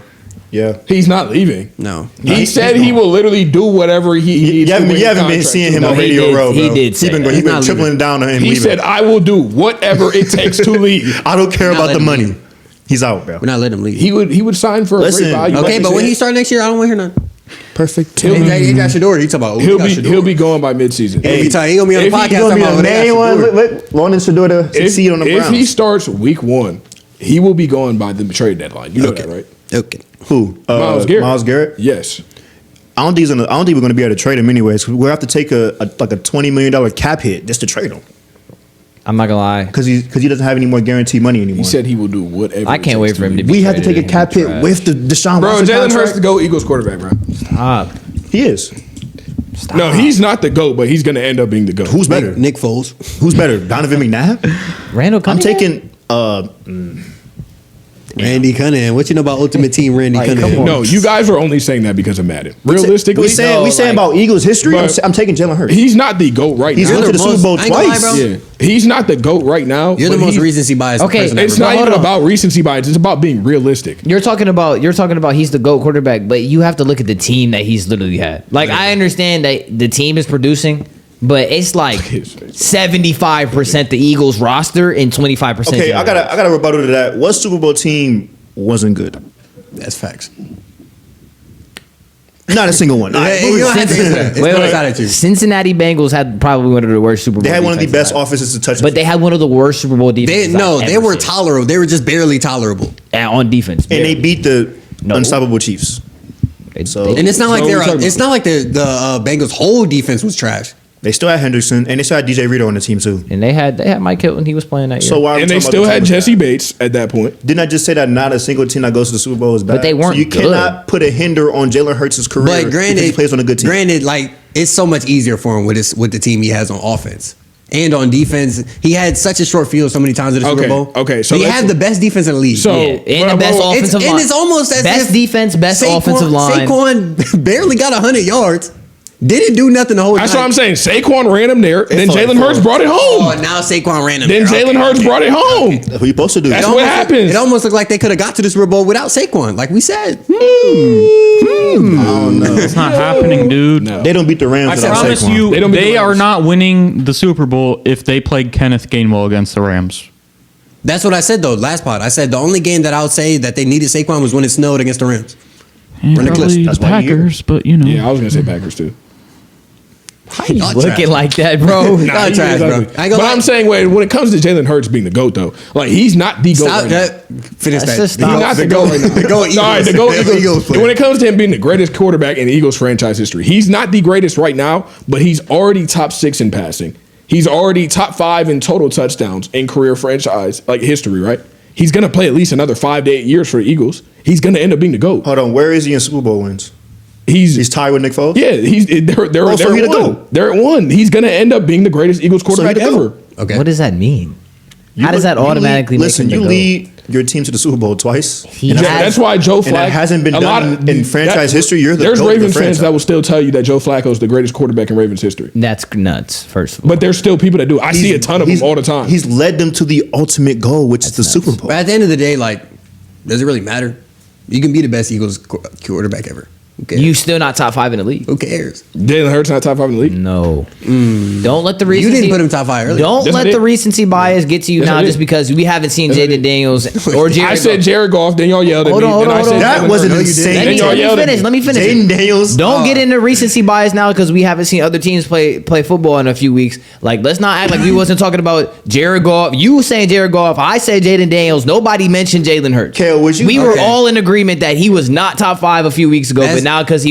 Yeah. He's not leaving. No. He said he will literally do whatever he needs. You haven't been seeing him on Radio Row, bro. He did. He's been tripling down on him. He said, "I will do whatever it takes to leave. I don't care about the money. He's out, bro. We're not letting him leave. He would sign for a great value. Okay, but when he starts next year, I don't want to hear nothing. Perfect. He got Shador. He talking about he'll be going by midseason. He gonna be on the podcast talking about main one. Wanting Shador to succeed on the Browns. If he starts week 1, he will be going by the trade deadline. You know that, right? Okay. Who? Miles Garrett. Miles Garrett. Yes. I don't think we're going to be able to trade him anyways. We'll have to take a $20 million cap hit just to trade him. I'm not gonna lie, because he doesn't have any more guaranteed money anymore. He said he will do whatever. I can't wait for him to be. We have to take a cap hit with the Deshaun Watson Jalen contract. Hurts to go Eagles quarterback, bro. Stop. He is. Stop. No, he's not the GOAT, but he's going to end up being the GOAT. Who's better? Nick Foles. Who's better? Donovan McNabb? Randall Cunningham? I'm taking Randy Cunningham. What you know about Ultimate Team Randy Cunningham? No, you guys are only saying that because of Madden. Realistically, we saying about Eagles history. I'm taking Jalen Hurts. He's not the GOAT right now. He's been to the Super Bowl twice. Yeah. He's not the GOAT right now. You're the most recency biased. Okay, person it's ever. not even about recency bias. It's about being realistic. You're talking about he's the GOAT quarterback, but you have to look at the team that he's literally had. Like, I understand that the team is producing, but it's like 75% the Eagles roster and 25%. Okay, I got a rebuttal to that. What Super Bowl team wasn't good? That's facts. Not a single one. Cincinnati Bengals had probably one of the worst Super Bowl. They had one of the defenses best offenses to touch, but they had one of the worst Super Bowl defenses. They were tolerable. They were just barely tolerable on defense, and they beat the unstoppable Chiefs. And it's not like the Bengals' whole defense was trash. They still had Henderson, and they still had DJ Rito on the team too. And they had Mike Hilton. He was playing that year. So why? And they still had Jesse Bates at that point. Didn't I just say that not a single team that goes to the Super Bowl is bad? But they weren't So you good. cannot put a hinder on Jalen Hurts' career. But granted, because he plays on a good team. Granted, like it's so much easier for him with the team he has on offense. And on defense, he had such a short field so many times in the Super Bowl. Okay, so he had the best defense in the league. So and the best offensive line. And it's almost as best if defense, best offensive line. Saquon barely got 100 yards. Didn't do nothing the whole time. That's what I'm saying. Saquon ran him there. Then Jalen Hurts brought it home. Oh, now Saquon ran him Then there. Jalen Hurts brought it home. That's what you supposed to do. That's what happens. It almost looked like they could have got to the Super Bowl without Saquon, like we said. I don't know. It's not happening, dude. No. They don't beat the Rams I without promise Saquon. you, They they, don't beat the are Rams. not winning the Super Bowl if they played Kenneth Gainwell against the Rams. That's what I said though last pod. I said the only game that I would say that they needed Saquon was when it snowed against the Rams. And Run the clips. probably That's the why you- Packers, but you know. Yeah, I was gonna say Packers too. Y'all Looking trash. like that, bro. Nah, Y'all he trash, is bro. ugly. I ain't gonna But lie. I'm saying, when it comes to Jalen Hurts being the GOAT, though, like he's not the GOAT. Stop right now. that. Finish Let's that. just He's stop. not The the GOAT GOAT. right now. The GOAT Eagles. All right, the GOAT The Eagles. player. When it comes to him being the greatest quarterback in Eagles franchise history, he's not the greatest right now, but he's already top 6 in passing. He's already top 5 in total touchdowns in career franchise like history, right? He's gonna play at least another 5 to 8 years for the Eagles. He's gonna end up being the GOAT. Hold on, where is he in Super Bowl wins? He's He's tied with Nick Foles? yeah, they're Oh, so he the at 1. GOAT. They're at 1. He's gonna end up being the greatest Eagles So he quarterback the ever. GOAT. Okay. What does that mean? You How does that you automatically lead, make listen, him the you GOAT? lead your team to the Super Bowl twice. He Yeah, has- that's why Joe Flacco. And that hasn't been a lot done in franchise history. You're the There's GOAT of the Ravens fans franchise. that will still tell you that Joe Flacco is the greatest quarterback in Ravens history. That's nuts. First of all, But there's still people that do. I see a ton of them all the time. He's led them to the ultimate goal, which is the Super Bowl. But at the end of the day, like, does it really matter? You can be the best Eagles quarterback ever. Who cares? you still not top 5 in the league. Who cares? Jalen Hurts not top 5 in the league. No. Don't let the recency. You didn't put him top 5 earlier. Don't Yes, I let did. the recency bias get to you Yes, I now did. just because we haven't seen Yes, I Jaden did. Daniels or Jared. I said Jared Goff, then y'all yelled at Hold me. on, hold then on, I said hold on. That Jalen wasn't Hurts. insane. Let Then me, y'all let me yelled at finish. me. Let me finish. Jaden Daniels. Don't get into recency bias now because we haven't seen other teams play football in a few weeks. Like, let's not act like we wasn't talking about Jared Goff. You were saying Jared Goff. I said Jaden Daniels. Nobody mentioned Jalen Hurts. Cale, was you- We were okay. all in agreement that he was not top 5 a few weeks ago, but now because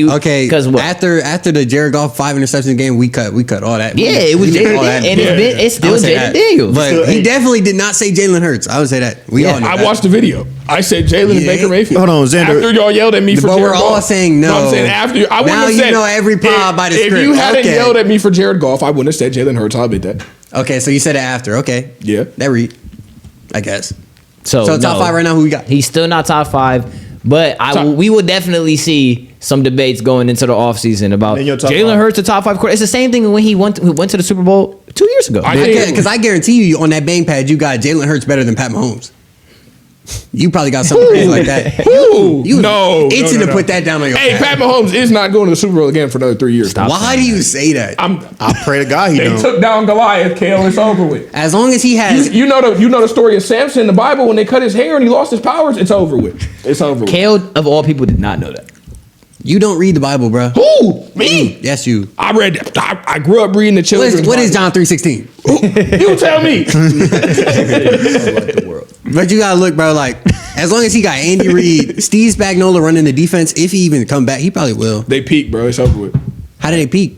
what? After the Jared Goff 5 interceptions game, we cut all that. Yeah, it was We did Jaden, all that. and it's I still would say Jaden that. Daniels. But Still, he hey. definitely did not say Jalen Hurts. I would say that. We all know I that. watched the video. I said Jalen and Yeah. Baker Mayfield. Hold on, Xander. After y'all yelled at me for But Jared we're all Goff. saying no. I'm saying after. I wouldn't Now have you said. know every pod by the If script. you hadn't Okay. yelled at me for Jared Goff, I wouldn't have said Jalen Hurts. I'll admit that. Okay, so you said it after. Okay. Yeah. That read. I guess. So top no. 5 right now, who we got? He's still not top 5, but we will definitely see some debates going into the offseason about In your top Jalen 5. Hurts, a top 5 quarterback. It's the same thing when he went to the Super Bowl 2 years ago. Because I guarantee you on that bang pad, you got Jalen Hurts better than Pat Mahomes. You probably got something crazy like that. Ooh, You no, itching no, to no. put that down on your Hey, pad. Pat Mahomes is not going to the Super Bowl again for another 3 years. Stop. Why do you say that? I pray to God he They don't. took down Goliath. Kale, it's over with. As long as he has, You know the story of Samson in the Bible when they cut his hair and he lost his powers. It's over with. It's over with. Cale, of all people, did not know that. you don't read the Bible, bro. Who? Me? Yes, you. I read. I grew up reading the children's. What is Bible. John 3:16? You tell me. But you gotta look, bro. Like, as long as he got Andy Reid, Steve Spagnuolo running the defense, if he even come back, he probably will. They peaked, bro. It's over with. How did they peak?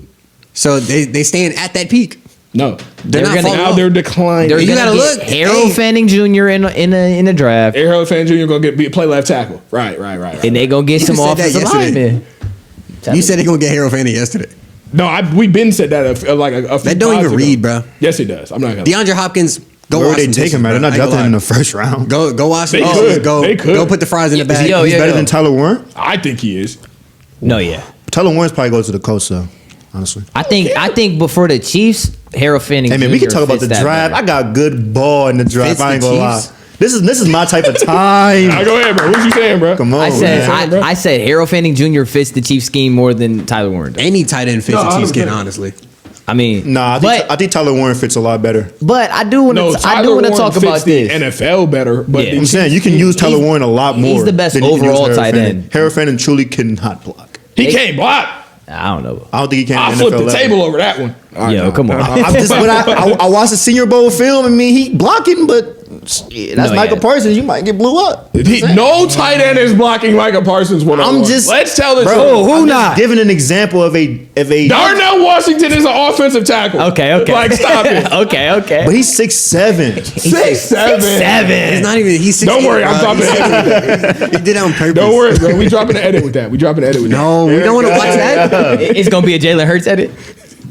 So they stand at that peak. No, They're not falling now off. they're declining. They're You gonna gotta get look. Harold Hey. Fanning Jr. in a draft, Harold Fan Jr. gonna play left tackle. Right. and they gonna get You some said that offensive yesterday. linemen. You said they're gonna get Harold Fanning yesterday. No, we've been said that a few That don't even pods read, ago. bro. Yes, it does. I'm not gonna. DeAndre Hopkins, go Where watch they some take dishes, him, man? bro. They're not I ain't drafting him in gonna the first round. Go watch They some could. dishes. Go They could. go put the fries in the bag. Yo, He's better than Tyler Warren. I think he is. No, yeah. Tyler Warren's probably goes to the Colts, though. Honestly. I think before the Chiefs, Harold Fanning. Hey man, we can Jr. talk about the fits that draft. better. I got good ball in the draft. Fits I ain't the gonna lie. Chiefs. This is my type of time. Go ahead, bro. What you saying, bro? Come on, I said man. I said Harold Fanning Jr. fits the Chiefs scheme more than Tyler Warren does. Any tight end fits No, the Chiefs skin, 100%. honestly. I mean, Nah, I think Tyler Warren fits a lot better. but I do want No, to Tyler Warren talk fits about the this. NFL better, but Yeah. the I'm saying you can use Tyler He's- Warren a lot more. he's the best than you can use overall Harold tight Fanning. end. Harold Fanning truly cannot block. he can't block. I don't know. I don't think he can. I'll at flip NFL the level. table over that one. All right, Yo, no. come on. I'm just when I watched the Senior Bowl film. I mean, he blocking, but that's No, Michael yeah. Parsons. You might get blew up. No tight end is blocking Micah Parsons. I'm just let's tell the bro, truth. who I'm not? just giving an example of a. Darnell Washington is an offensive tackle. Okay. Like, stop it. okay. But he's 6'7". 6'7". It's not even. He's 6'8", Don't worry, I'm bro. dropping the edit. He did that on purpose. Don't worry, bro. We dropping the edit with that. No, we don't want to watch that. It's gonna be a Jalen Hurts edit.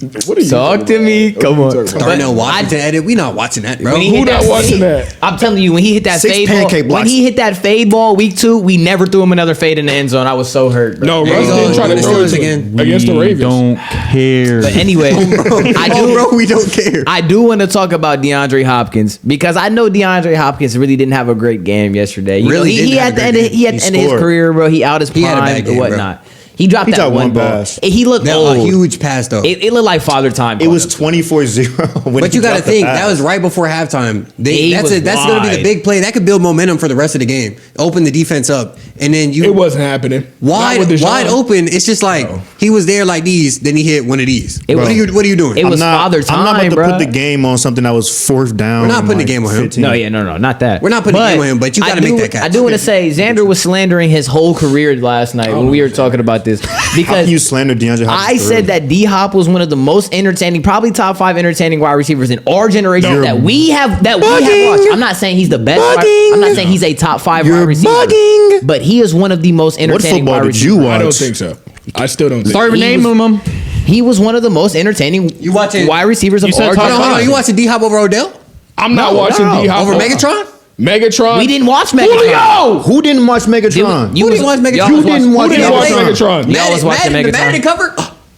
What are you Talk to me. Come on. Darnell Washington edit. We not watching that, bro. Who not watching that? I'm telling you, when he hit that 6 fade pancake ball, when blocks. he hit that fade ball week 2, we never threw him another fade in the end zone. I was so hurt. Bro. No, There Russ you go. didn't try to The throw Steelers it again. against the Ravens. Don't care. But anyway, We don't care. I do want to talk about DeAndre Hopkins because I know DeAndre Hopkins really didn't have a great game yesterday. You Really know, he didn't have at the a end great of, he at the end of his scored. career, bro. He out his He had a prime bad game, and bro. whatnot. He dropped He that dropped one one ball. pass. He looked That old. a huge pass though. It looked like father time. It was 24-0. when But he you got to dropped the think pass. that was right before halftime. He That's was going to be the wide. big play. That could build momentum for the rest of the game. Open the defense up, and then you It wasn't happening. wide Not with Deshaun. open. It's just like he was there like these. Then he hit one of these. It What was- are you doing? it was I'm not, father I'm not time, about to bro. put the game on something that was 4th down. We're not putting like the game on him. 15. No, not that. We're not putting the game on him, but you I gotta make do- that catch. I do want to say Xander was slandering his whole career last night when we were talking about this How because can you slander DeAndre Hopkins? I said that D Hop was one of the most entertaining, probably top 5 entertaining wide receivers in our generation You're that we have bugging. watched. I'm not saying he's the best. Bugging. I'm not saying he's a top 5 You're wide receiver. bugging. But he is one of the most What entertaining football wide did receivers. you watch? I don't think so. I still don't think Start so. name them. He was one of the most entertaining You watching- wide receivers of You said our top Hold on, generation. You watching D Hop over Odell? I'm not watching no. D-Hop Over Megatron? Megatron. We didn't watch Megatron. Julio! Who didn't watch Megatron? You Who was- didn't watch Megatron? y'all You was didn't watch Who didn't watch Megatron. Megatron? Y'all was watching The Megatron. Madden cover?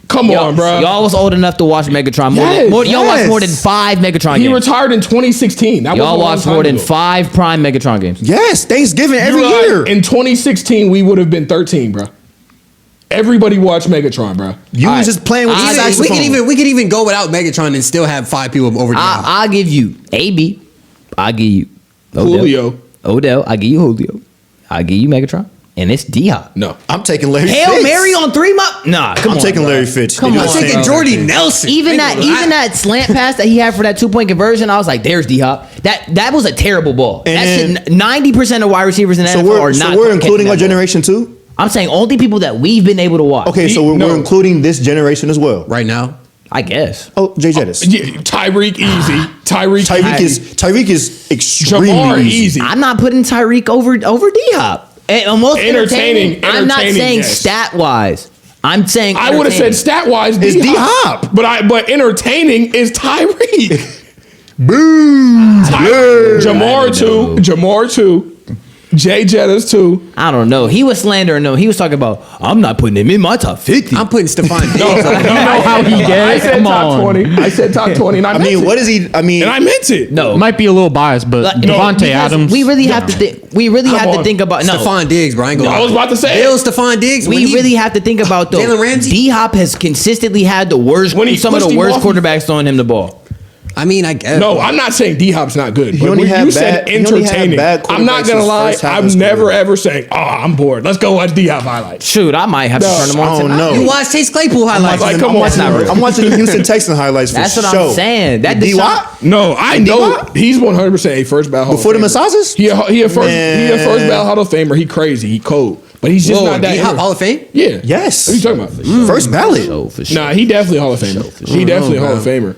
Come on, bro. Y'all was old enough to watch Megatron. Yes, Y'all watched yes. more than 5 Megatron He games. retired in 2016. That was a Y'all long watched time more than ago. 5 prime Megatron games. Yes, Thanksgiving every You're right. year. In 2016, we would have been 13, bro. Everybody watched Megatron, bro. You All was right. just playing with the I- saxophone. We could even go without Megatron and still have 5 people over D Hop. I'll give you AB. I'll give you Julio. Odell. I'll give you Julio. I'll give you Megatron. And it's D-Hop. No. I'm taking Larry Hail Fitz. Mary on 3 months? Nah, come I'm on. taking bro. Larry Fitz. Come They do on. the I'm same taking thing. Jordy Nelson. Even that slant pass that he had for that 2-point conversion, I was like, "There's D-Hop." That was a terrible ball. And That's 90% of wide receivers in the So NFL are we're, not. so we're catching including that our ball. generation too? I'm saying only people that we've been able to watch. Okay, so we're, No. we're including this generation as well. Right now? I guess. Oh, Jay Jettis. Yeah, Tyreek easy. Tyreek is extremely Jamar easy. easy. I'm not putting Tyreek over D-Hop. And most Entertaining, I'm not entertaining, saying yes. stat wise. I'm saying I would have said entertaining. stat wise It's D-Hop. But entertaining is Tyreek. Boom. Jamar 2. Jay Jettis 2. I don't know. He was slandering them. He was talking about, I'm not putting him in my top 50. I'm putting Stephon Diggs. No, how he I gets? said Come top on. 20. I said top 20. And I, I meant mean, it. what is he? I mean, And I meant it. no. Might be a little biased, but Like, Devontae because Adams. We really have to have on. to think about no. Stephon Diggs, bro. I ain't gonna I lie. was about to say Bill it. Stephon Diggs. when We he- really have to think about though. Jalen Ramsey? D-Hop has consistently had the worst, When he some of pushed the him worst off- quarterbacks throwing him the ball. I mean, I guess. No, I'm not saying D-Hop's not good. But only when had you said bad- he only had entertaining, bad I'm not quarterbacks going to his lie. first half of I'm his never career. ever saying, oh, I'm bored. Let's go watch D-Hop highlights. Shoot, I might have to No, turn him on I don't tonight. know. You watch Chase Claypool highlights. Like, come on, not real. I'm watching the Houston Texans highlights for That's what show. I'm saying. That D Deshaun- Watt No, I know D-Hop? he's 100% a first ballot Hall before the of Famer. massages. He a first Man. ballot Hall of Famer. He crazy. He cold. But he's just Whoa, not that. D-Hop Hall of Fame? Yeah. Yes. What are you talking about? First ballot. Oh, for sure. Nah, he definitely Hall of Famer. He definitely Hall of Famer.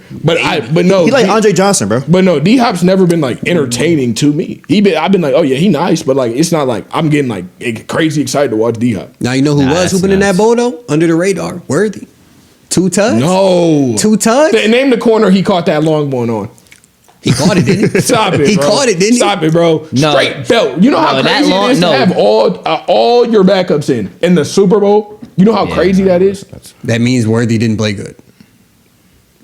But no, He like Andre Johnson, bro. But no, D Hop's never been like entertaining to me. I've been like, oh yeah, he nice, but like it's not like I'm getting like crazy excited to watch D Hop. Now you know who was that's hooping in nuts. that bowl though? Under the radar. Worthy. 2 tugs? No, 2 tugs? Name the corner he caught that long one on. He caught it, didn't he? Stop it. He bro. caught it, didn't he? Stop it, bro. No. Straight belt. You know how No, that crazy long- it is no. to have all your backups in the Super Bowl. You know how crazy that is. That means Worthy didn't play good.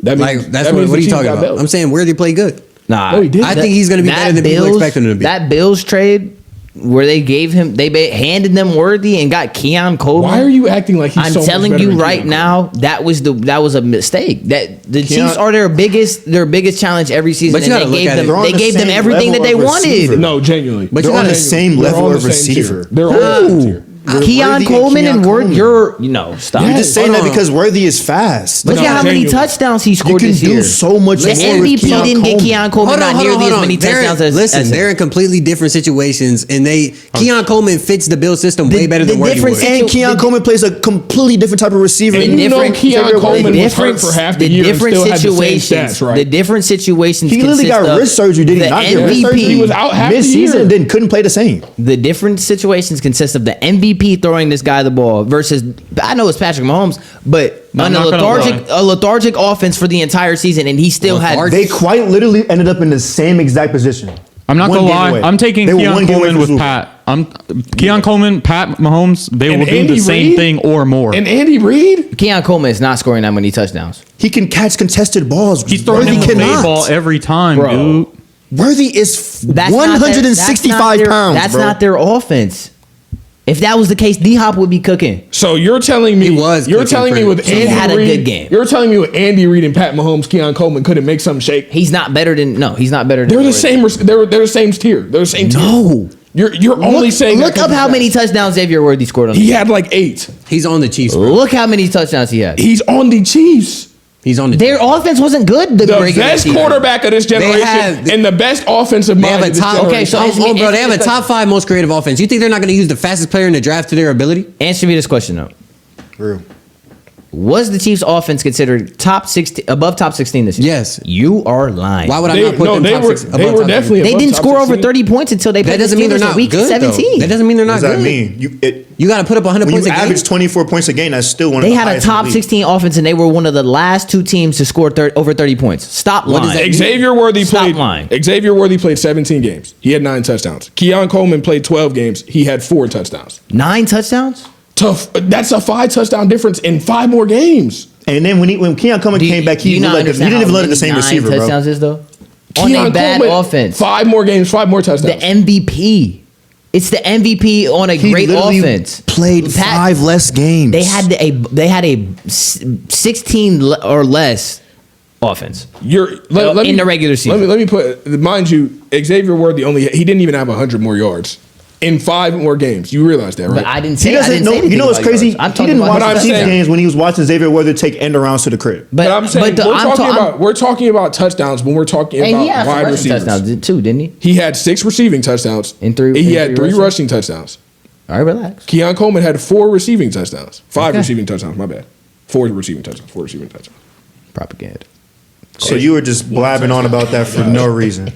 That Like means that's that what means are the you Chiefs talking got about? belts. I'm saying Worthy played good. Nah, No, he didn't. I think he's gonna be better than people expecting him to be. That Bills trade where they gave him, handed them Worthy and got Keon Coleman. Why are you acting like he's I'm so much telling better you than right Keon now, that was a mistake. That the Keon- Chiefs are their biggest challenge every season. But you and gotta they look gave at them it. They're on they the gave them same everything that level they of wanted. receiver. No, genuinely. But you They're on gotta- the same They're level on of the same tier. receiver. They're on the same tier. Keon Worthy Coleman Keon and Coleman. stop. You're just saying Hold that on. because Worthy is fast. Look No, at how many genuinely. touchdowns he You scored can this do year. so much The more with MVP Keon didn't get Coleman. Keon Coleman not nearly as many touchdowns as Listen, they're in completely different situations, and Keon Coleman fits the Bill system way better than the Worthy difference would. in- And Keon Coleman plays a completely different type of receiver. And than you know different- Keon Xavier Coleman Worthy. was hurt for half the year and still had the same stats, right? The different situations. He literally consist got of wrist surgery. Did he the not get wrist MVP. surgery? He was out half the mid-season year. and then couldn't play the same. The different situations consist of the MVP throwing this guy the ball versus, I know it's Patrick Mahomes, but on a lethargic offense for the entire season, and he still had. They quite literally ended up in the same exact position. I'm not gonna lie. I'm taking Keon Coleman with Pat. Keon Coleman, Pat Mahomes. They will do the same thing or more. And Andy Reid, Keon Coleman is not scoring that many touchdowns. He can catch contested balls. He's throwing the fade ball every time, bro. dude. Worthy is 165 pounds. That's not their offense. If that was the case, D-Hop would be cooking. So you're telling me You're telling me with Andy Reid, had a good game. You're telling me with Andy Reid and Pat Mahomes, Keon Coleman couldn't make something shake. He's not better than. No, he's not better than. They're the same. They're the same tier. They're the same tier. No. You're only saying. Look up how many touchdowns Xavier Worthy scored on. He had like 8. He's on the Chiefs. Bro. Look how many touchdowns he had. He's on the Chiefs. He's on their offense wasn't good. The best quarterback of this generation and the best offensive mind. They have a top. Okay, so bro, they have a top 5 most creative offense. You think they're not going to use the fastest player in the draft to their ability? Answer me this question though. Real. Was the Chiefs' offense considered above top 16 this year? Yes. You are lying. Why would I not put them top 16? They were definitely. They didn't score over 30 points until they played. That doesn't mean they're not week good. 17. That doesn't mean they're not good. What does that mean? You got to put up 100 when points you a game. average 24 points a game, that's still one of the highest. They had a top 16 offense, and they were one of the last 2 teams to score over 30 points. Stop lying. Xavier Worthy Stop lying. Xavier Worthy played 17 games. He had 9 touchdowns. Keon Coleman played 12 games. He had 4 touchdowns. 9 touchdowns? That's a 5 touchdown difference in 5 more games. And then when Keon Coleman came back, he didn't even let it the same receiver, bro. 9 touchdowns is though? Keon on a bad Coleman, offense. 5 more games, 5 more touchdowns. The MVP. It's the MVP on a great offense. Played 5 less games. They had a 16 or less offense. In the regular season. Let me put, mind you, Xavier Worthy he didn't even have 100 more yards in 5 more games. You realize that, right? But I didn't say. You know what's crazy? He didn't watch the Chiefs games when he was watching Xavier Worthy take end arounds to the crib. But I'm saying we're talking about touchdowns when we're talking about wide receivers. Touchdowns too, didn't he? He had 6 receiving touchdowns. He had 3 rushing touchdowns. All right, relax. Keon Coleman had 4 receiving touchdowns. 5 receiving touchdowns. My bad. 4 receiving touchdowns. 4 receiving touchdowns. Propaganda. So you were just blabbing on about that for no reason.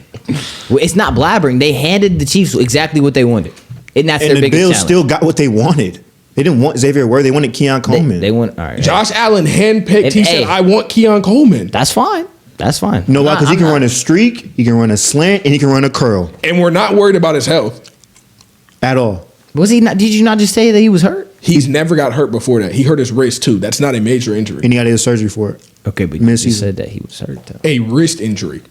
Well, it's not blabbering. They handed the Chiefs exactly what they wanted. And that's their biggest Bills challenge. still got what they wanted. They didn't want Xavier Worthy. They wanted Keon Coleman. They want all right. Josh Allen handpicked. He said, "I want Keon Coleman." That's fine. That's fine. No, why? Because he can run a streak, he can run a slant, and he can run a curl. And we're not worried about his health at all. Was he not? Did you not just say that he was hurt? He's never got hurt before that. He hurt his wrist too. That's not a major injury. And he got his surgery for it. Okay, but you said that he was hurt though. A wrist injury.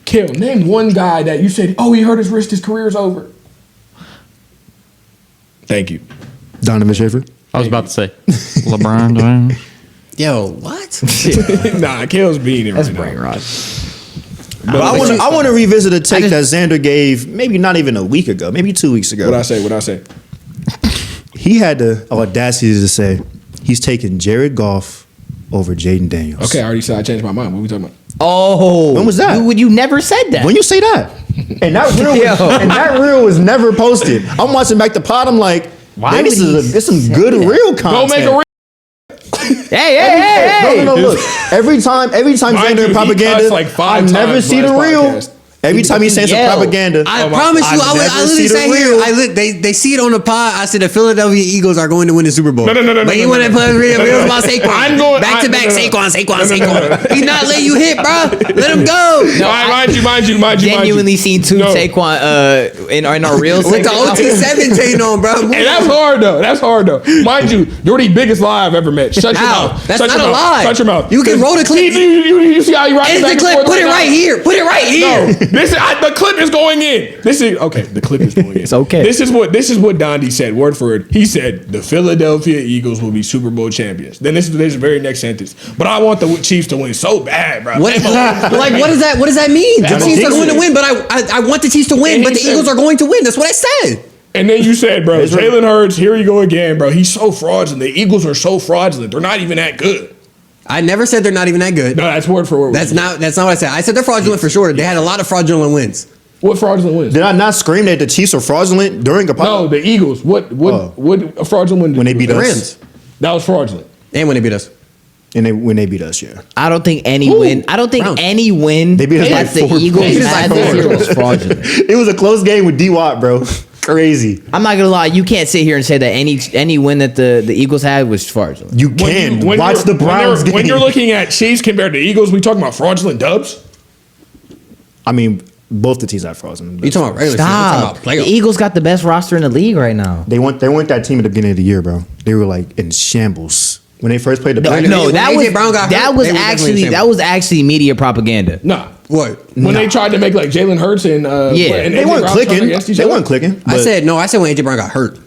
Cale, name one guy that you said, "Oh, he hurt his wrist. His career's over." Thank you. Donovan Schaefer. I was about to say LeBron James. Yo, what? Nah, Cale's being it That's right brain now. rot. But I want to revisit a take that Xander gave maybe not even a week ago, maybe 2 weeks ago. What I say? He had the audacity to say he's taking Jared Goff over Jaden Daniels. Okay, I already said I changed my mind. What are we talking about? Oh, when was that? You never said that. When you say that? And that reel was never posted. I'm watching back the pod. I'm like, why? This is some good reel content. Go make a reel. Hey. No, look. Every time Xander in propaganda, I never see the reel. Every time he saying some propaganda, I promise you, I literally say here, they see it on the pod. I said the Philadelphia Eagles are going to win the Super Bowl. No. But he want to put reels about Saquon. I'm going back to back. Saquon. He's not letting you hit, bro. Let him go. Mind you. Genuinely seen 2 Saquon in our reels with the OT17 on, bro. And that's hard though. Mind you, you're the biggest lie I've ever met. Shut your mouth. That's not a lie. Shut your mouth. You can roll the clip. You see how you write the clip. Put it right here. Put it right here. No, the clip is going in. The clip is going in. It's okay. This is what Dondi said, word for word. He said the Philadelphia Eagles will be Super Bowl champions. Then this is the very next sentence. But I want the Chiefs to win so bad, bro. What does that mean? The Chiefs are going to win, but I want the Chiefs to win, but the Eagles are going to win. That's what I said. And then you said, bro, Jalen Hurts, here you go again, bro. He's so fraudulent. The Eagles are so fraudulent. They're not even that good. I never said they're not even that good. No, that's word for word. That's not what I said. I said they're fraudulent for sure. They had a lot of fraudulent wins. What fraudulent wins? Did I not scream that the Chiefs are fraudulent during a pod? No, the Eagles. What fraudulent win? When they beat the us. Rams. That was fraudulent. And when they beat us. And when they beat us, yeah. I don't think any win. I don't think any win. They beat us that by 4 the Eagles points. had this year was fraudulent. It was a close game with D Watt, bro. crazy. I'm not gonna lie. You can't sit here and say that any win that the Eagles had was fraudulent. You can watch the Browns game. When you're looking at Chiefs compared to Eagles, we talking about fraudulent dubs. I mean, both the teams have frozen. You talking about regular season? Stop. The Eagles got the best roster in the league right now. They weren't that team at the beginning of the year, bro. They were like in shambles when they first played the. No, that was actually media propaganda. Nah. What? When they tried to make like Jalen Hurts and and they weren't Brown clicking. They weren't clicking. I said when AJ Brown got hurt.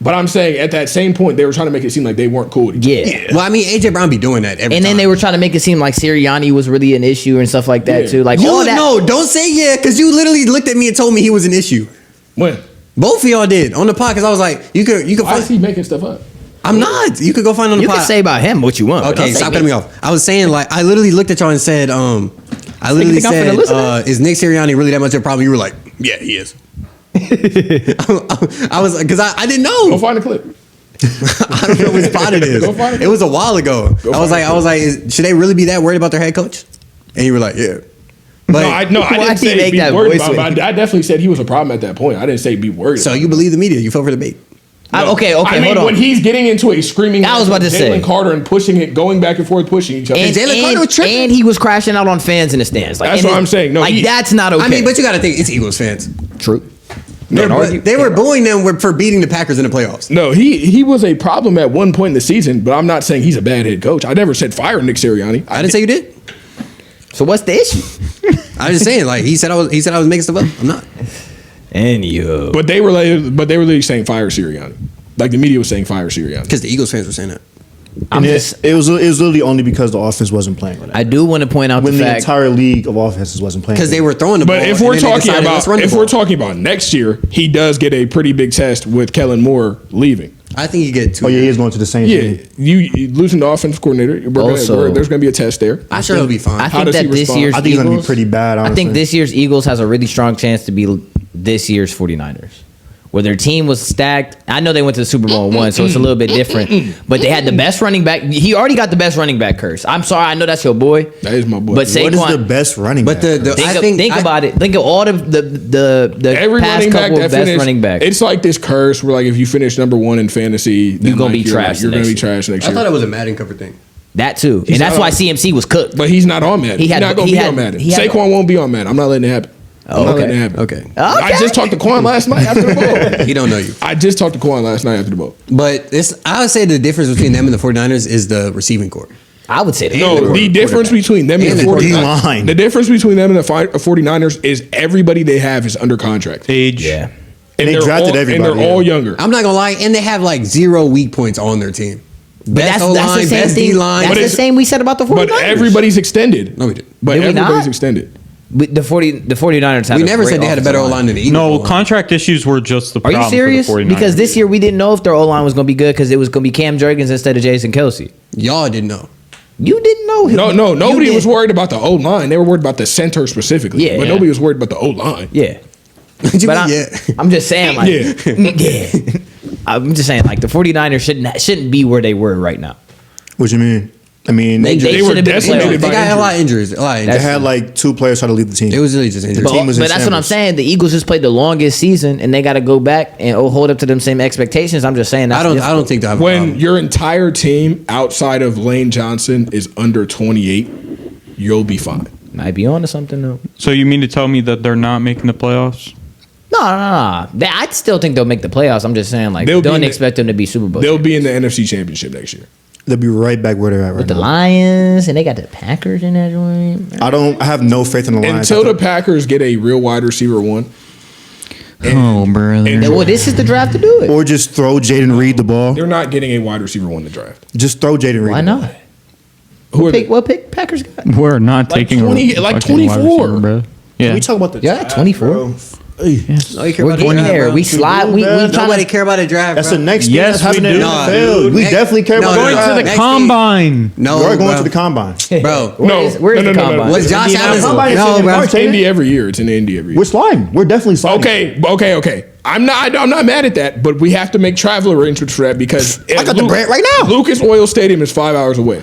But I'm saying at that same point, they were trying to make it seem like they weren't cool. Yeah. Well, I mean, AJ Brown be doing that every time. And then they were trying to make it seem like Sirianni was really an issue and stuff like that too. Like all that. No, don't say because you literally looked at me and told me he was an issue. When? Both of y'all did on the podcast. I was like, you could. Why is he making stuff up? I'm not. You could go find on the podcast. You can say about him what you want. Okay, stop cutting me off. I was saying like I literally looked at y'all and said, I literally said, is Nick Sirianni really that much of a problem? You were like, yeah, he is. I was because I didn't know. Go find a clip. I don't know which spot it is. It was a while ago. I was like, should they really be that worried about their head coach? And you were like, yeah. But I didn't say be worried about him. I definitely said he was a problem at that point. I didn't say be worried. So you believe the media? You fell for the bait? No. Okay, I mean, hold on. when he's getting into a screaming, I was about to say Jalen Carter and pushing it, going back and forth, pushing each other. And Jalen Carter was tripping. And he was crashing out on fans in the stands. Like, that's what I'm saying. No, like that's not okay. I mean, but you got to think it's Eagles fans. True. They were booing them for beating the Packers in the playoffs. No, he was a problem at one point in the season, but I'm not saying he's a bad head coach. I never said fire Nick Sirianni. I didn't say you did. So what's the issue? I was just saying, like he said I was making stuff up. I'm not. Anywho. But they were literally saying fire Sirianni. Like the media was saying fire Sirianni. Because the Eagles fans were saying that. It was literally only because the offense wasn't playing. I do want to point out when the fact entire league of offenses wasn't playing. Because they were throwing the ball. But if we're talking about next year, he does get a pretty big test with Kellen Moore leaving. I think you get 2 years. He is going to the same team. You losing the offensive coordinator. There's going to be a test there. I'm sure he'll be fine. I think that this year's I think he's going to be pretty bad, honestly. I think this year's Eagles has a really strong chance to be this year's 49ers. Where their team was stacked. I know they went to the Super Bowl and won, so it's a little bit different. But they had the best running back. He already got the best running back curse. I'm sorry, I know that's your boy. That is my boy. But Saquon, what is the best running back? But think about it. Think of all the every past running back couple that best finished, running backs. It's like this curse where like if you finish number 1 in fantasy, you're gonna be trash. You're gonna be trash next year. I thought it was a Madden cover thing. That too, and that's why CMC was cooked. But he's not on Madden. He's not gonna be on Madden. Saquon won't be on Madden. I'm not letting it happen. Okay. I just talked to Quan last night after the bowl. He don't know you. I just talked to Quan last night after the bowl. But I would say the difference between them and the 49ers is the receiving corps. I would say that. No, the difference between them and the 49ers. The difference between them and the 49ers is everybody they have is under contract. Age. Yeah. And they drafted everybody. And they're all younger. I'm not gonna lie, and they have like 0 weak points on their team. But that's the same thing. That's the same we said about the 49ers. But everybody's extended. No, we did. But everybody's extended. The 49ers have. We never said they had a better O-line than the Eagles. No, contract issues were just the problem. Are you serious? For the 49ers. Because this year we didn't know if their O-line was going to be good because it was going to be Cam Jurgens instead of Jason Kelsey. Y'all didn't know. You didn't know him. No, nobody was worried about the O-line. They were worried about the center specifically. Yeah, but nobody was worried about the O-line. Yeah. But I'm just saying, like, yeah. I'm just saying, like, the 49ers shouldn't be where they were right now. What you mean? I mean, they were decimated. They got a lot of injuries. They had like 2 players try to leave the team. It was really just injuries. But that's what I'm saying. The Eagles just played the longest season, and they got to go back and hold up to them same expectations. I'm just saying. That's I don't think that. When your entire team outside of Lane Johnson is under 28, you'll be fine. Might be on to something though. So you mean to tell me that they're not making the playoffs? No. I still think they'll make the playoffs. I'm just saying, like, don't expect them to be Super Bowl. They'll be in the NFC Championship next year. They'll be right back where they're at right with now. the Lions, and they got the Packers in that joint. I have no faith in the Lions. Until the Packers get a real wide receiver 1. Oh, brother. Well, this is the draft to do it. Or just throw Jaden Reed the ball. They're not getting a wide receiver 1 to draft. Just throw Jaden Reed. Why not? What pick Packers got? We're not like taking 20, like 24, bro. Yeah. Can we talk about the draft, 24. Yes. No, you care We're about getting there. We slide. We nobody care about a draft. That's bro. the next thing Yes, that's happening we in do. the NFL. We definitely care about Going to the Next combine. No, We're going to the combine. bro. Where's the combine? Was Josh Allen? No, bro. It's Indy every year. It's in Indy every year. We're sliding. We're definitely sliding. Okay. I'm not mad at that, but we have to make travel arrangements for that because I got the bread right now. Lucas Oil Stadium is 5 hours away.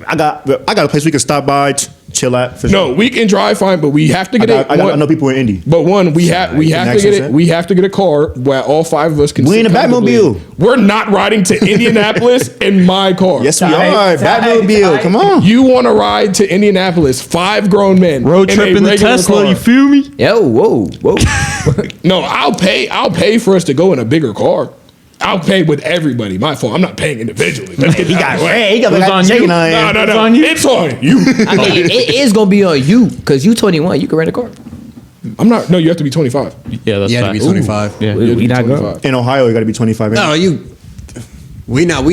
I got a place we can stop by chill at? For No, sure? we can drive fine, but we have to get it. I know people in Indy. But we have to get it. We have to get a car where all 5 of us can. We in a comfortably. Batmobile. We're not riding to Indianapolis in my car. Yes, we are. Batmobile. Come on. You want to ride to Indianapolis? 5 grown men. Road trip in the Tesla. Car. You feel me? Yo, whoa. No, I'll pay for us to go in a bigger car. I'll pay with everybody. My fault. I'm not paying individually. Let's get He got It's on you. No. It's on you. I mean, it is gonna be on you because you 21. You can rent a car. I'm not. No, you have to be 25. Yeah, that's You had to be facts. 25. Yeah. We not going. In Ohio, you got to be 25. No, we not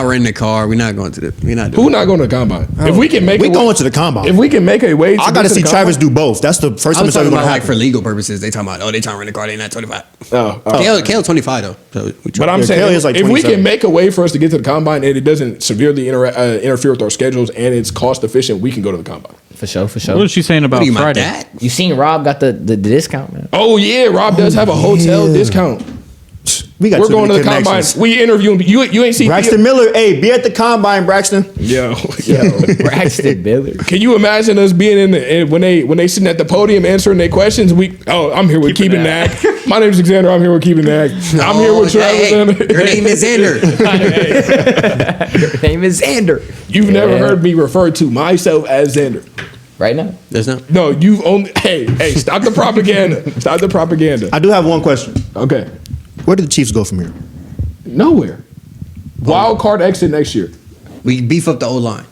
renting a car. We not going to the. We not. Who not going to the combine? If we can make We a going to the combine. If we can make a way, I got to see Travis do both. That's the first I time was it's ever talking going about to like for happen. legal purposes. They talking about they trying to rent a car. They not 25. Oh. Kale 25 though. So But I'm Yeah, saying, Cale is like if we 27. can make a way for us to get to the combine and it doesn't severely interfere with our schedules and it's cost efficient, we can go to the combine. For sure. What was she saying about What are you, my Friday? dad? You seen Rob got the discount, man. Oh yeah, Rob does have a hotel yeah. discount. We got We're too going to many the combine. connections. We interviewing you ain't seen Braxton Miller, hey, be at the combine, Braxton. Yo. Braxton Miller. Can you imagine us being when they sitting at the podium answering their questions? I'm here with Keeping Nag. My name is Xander. I'm here with Keeping Nag. I'm here with Travis. Your name is Xander. Your name is Xander. You've never heard me refer to myself as Xander. Right now. There's no. No, you've only. Hey, stop the propaganda. Stop the propaganda. I do have one question. Okay. Where did the Chiefs go from here? Nowhere. Wild card exit next year. We beef up the O line.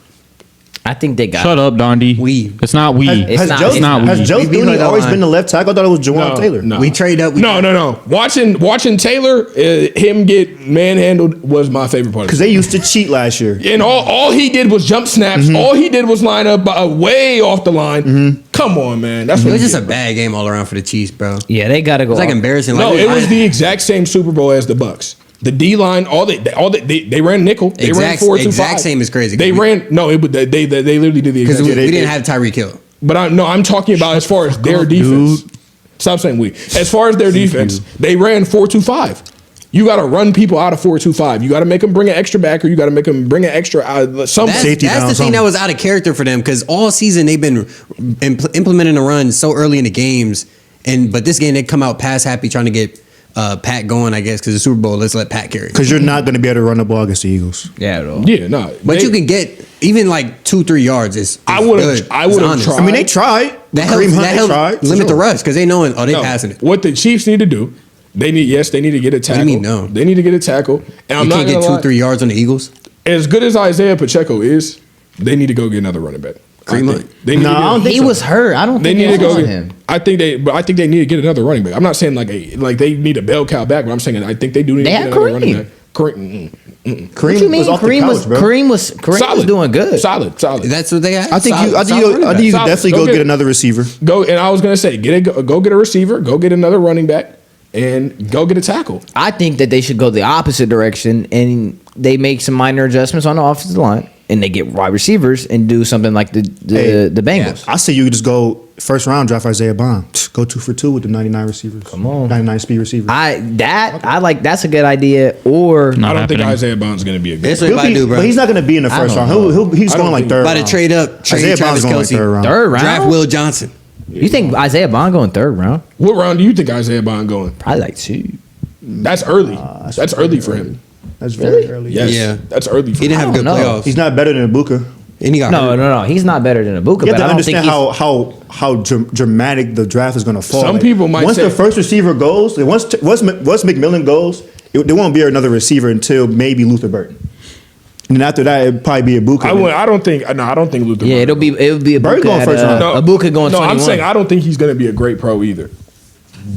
I think they got. Shut up, Dondi. We. It's not we. It's not- it's not Has we. Joe We beat Dooney the always line. been the left tackle? I thought it was Jawan Taylor. No. We trade up. No. Watching Taylor, him get manhandled was my favorite part. Because they used to cheat last year. And all he did was jump snaps. All he did was line up way off the line. Come on, man. That's It what was he just a did. bad game all around for the Chiefs, bro. It's Yeah, they gotta go. like embarrassing. No, Like, it was the exact same Super Bowl as the Bucks. The D line, they ran nickel. They ran 4-2-5. exact same is crazy. They ran no. They literally did the because exact we same. didn't have Tyreek Hill. But I'm talking about as far as their defense. Stop saying we. As far as their defense, they ran 4-2-5. You got to run people out of 4-2-5. You got to make them bring an extra backer. You got to make them bring an extra some That's safety the down, thing something. that was out of character for them because all season they've been implementing a run so early in the games, but this game they come out pass happy trying to get Pat going, I guess, because the Super Bowl. Let's let Pat carry. Because you're not going to be able to run the ball against the Eagles. Yeah, though. Yeah, no. But you can get even like 2-3 yards. I would have honest. tried. I mean, they tried. That Kareem helps. Hunt, That they helps tried. for limit the sure. rush because they knowing they No. passing it. What the Chiefs need to do, they need to get a tackle. mean no? They need to get a tackle. And I'm You not can't get gonna lie, 2-3 yards on the Eagles. as good as Isaiah Pacheco is, they need to go get another running back. Kareem I Hunt. think They need No, I don't to get, think He was hurt. I don't they think need to they go on get him. I think they need to get another running back. I'm not saying like they need a bell cow back, but I'm saying I think they do need They to had get another running Kareem. back. Kareem, What you mean? was off the Kareem was couch, bro. Kareem was doing good. Solid. That's what they had. I think you Solid could running back. definitely Go go get- get another receiver. Go, and I was gonna say go get a receiver, go get another running back, and go get a tackle. I think that they should go the opposite direction and they make some minor adjustments on the offensive line and they get wide receivers and do something like the Bengals. I say you just go first round, draft Isaiah Bond. Go 2 for 2 with the 99 receivers. Come on. 99 speed receivers. I like that's a good idea. Or I don't think happening. Isaiah Bond's gonna be a good. That's what He'll I be- do, bro. But he's not going to be in the first don't round. He's I going don't like think- third About to round. trade up, trade Isaiah Bond's Travis going like Kelce, third round. third round. draft Will Johnson. You think Isaiah Bond going third round? What round do you think Isaiah Bond going? Probably like 2. That's early. That's early for him. That's very early. Yes. Yeah. That's early for He didn't him. have good don't know. playoffs. He's not better than Ibuka. And he got No, hurt. no. He's not better than Ibuka. You have but to I don't think understand how dramatic the draft is going to fall. Some people might once say- the first receiver goes, once McMillan goes, there won't be another receiver until maybe Luther Burton. And then after that, it'd probably be Ibuka. I don't think Luther. Yeah, Burton. it'll be Bird Ibuka going at, first round. Ibuka going 21. No, I'm saying I don't think he's going to be a great pro either.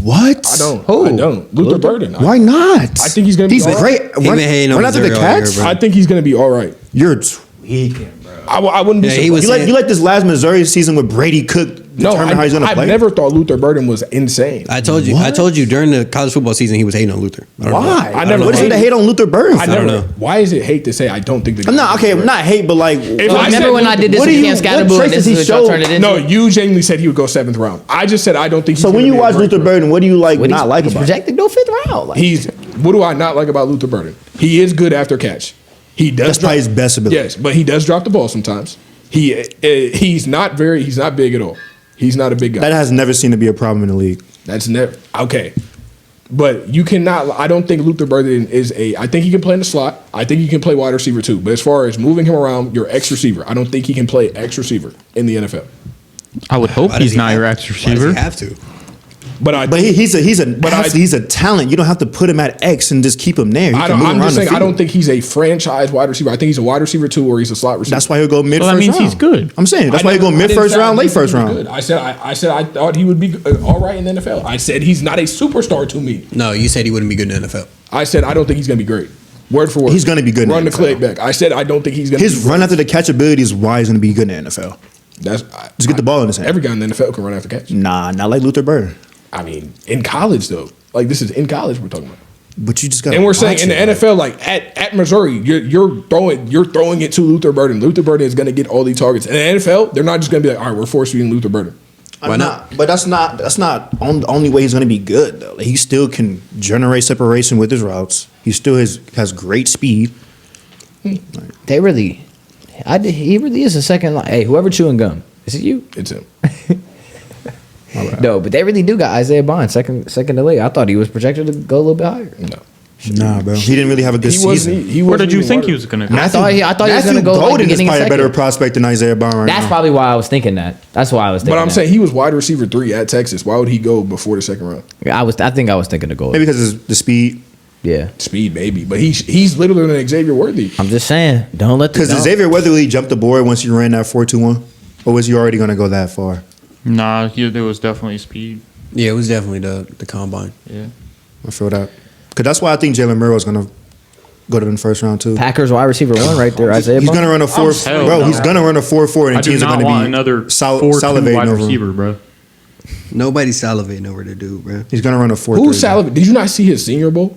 What? I don't. Who? I don't. Luther Burton. Why not? I think he's gonna be He's all right. great. He been hating on Run after the Missouri all Cats. year, bro. I think he's going to be all right. You're tweaking, bro. I wouldn't be. Yeah, he surprised. was You like saying- you like this last Missouri season with Brady Cook No, determine how he's going to I've play? never thought Luther Burton was insane. I told you during the college football season he was hating on Luther. I don't know. Why? I never What is it hated- to hate on Luther Burton? I for? never know. Why is it hate to say I don't think the guy I'm not okay. is I'm not hate, but like, If Well, I remember said when I did this what with do Cam you- Scatterbull what and this traits is does he what y'all show? turned it into? No, you genuinely said he would go 7th round. I just said I don't think. So he's when gonna you be a watch great Luther pro. Burton, what do you like What not like he's about him? projected to go 5th round. Like, What do I not like about Luther Burton? He is good after catch. He does. That's probably his best ability. Yes, but he does drop the ball sometimes. He's not big at all. He's not a big guy. That has never seemed to be a problem in the league. That's never okay. But you cannot. I don't think Luther Burden is a. I think he can play in the slot. I think he can play wide receiver too. But as far as moving him around, your X receiver, I don't think he can play X receiver in the NFL. I would hope he's not your X receiver. Why does he have to? But he's a talent. You don't have to put him at X and just keep him there. I'm just saying I don't think he's a franchise wide receiver. I think he's a wide receiver too, or he's a slot receiver. That's why he'll go mid. Well, that means round. he's good. I'm saying that's why he'll go mid first round, late first round. Good. I said I thought he would be all right in the NFL. I said he's not a superstar to me. No, you said he wouldn't be good in the NFL. I said I don't think he's going to be great. Word for word. He's going to be good. Run in the NFL. clip back. I said I don't think he's going to. His run after the catch ability is why he's going to be good in the NFL. Just get the ball in his hand. Every guy in the NFL can run after catch. Nah, not like Luther Burden. I mean, in college though, like this is in college we're talking about. But you just got. And we're saying in the NFL, like at Missouri, you're throwing it to Luther Burden. Luther Burden is going to get all these targets. In the NFL, they're not just going to be like, all right, we're force feeding Luther Burden. Why not? But that's not the only way he's going to be good though. Like, he still can generate separation with his routes. He still has great speed. He really is a second line. Hey, whoever chewing gum, is it you? It's him. No, but they really do got Isaiah Bond second to late. I thought he was projected to go a little bit higher. No. Nah, bro. He didn't really have a good season. Where did you think he was going to go? I thought he was going to go like Golden is beginning of probably a better second. prospect than Isaiah Bond right That's now. probably why I was thinking that. That's why I was thinking. But I'm saying he was wide receiver 3 at Texas. Why would he go before the second round? I think I was thinking to go. Maybe because of the speed. Yeah. Speed, maybe. But he's littler than Xavier Worthy. I'm just saying, don't let Because Xavier Weatherly jumped the board once you ran that 4.21, or was he already going to go that far? Nah, there was definitely speed. Yeah, it was definitely the combine. Yeah. I feel that. Because that's why I think Jalen Milroe is going to go to the first round too. Packers wide receiver 1 right there, Isaiah He's Bond. going to run a 4. hell Bro, no. he's going to run a 4.4, I and do teams are not going to want be another 4-2 salivating wide over him. receiver, bro. Nobody's salivating over the dude, bro. He's going to run a 4.3. Who's salivating? Did you not see his Senior Bowl?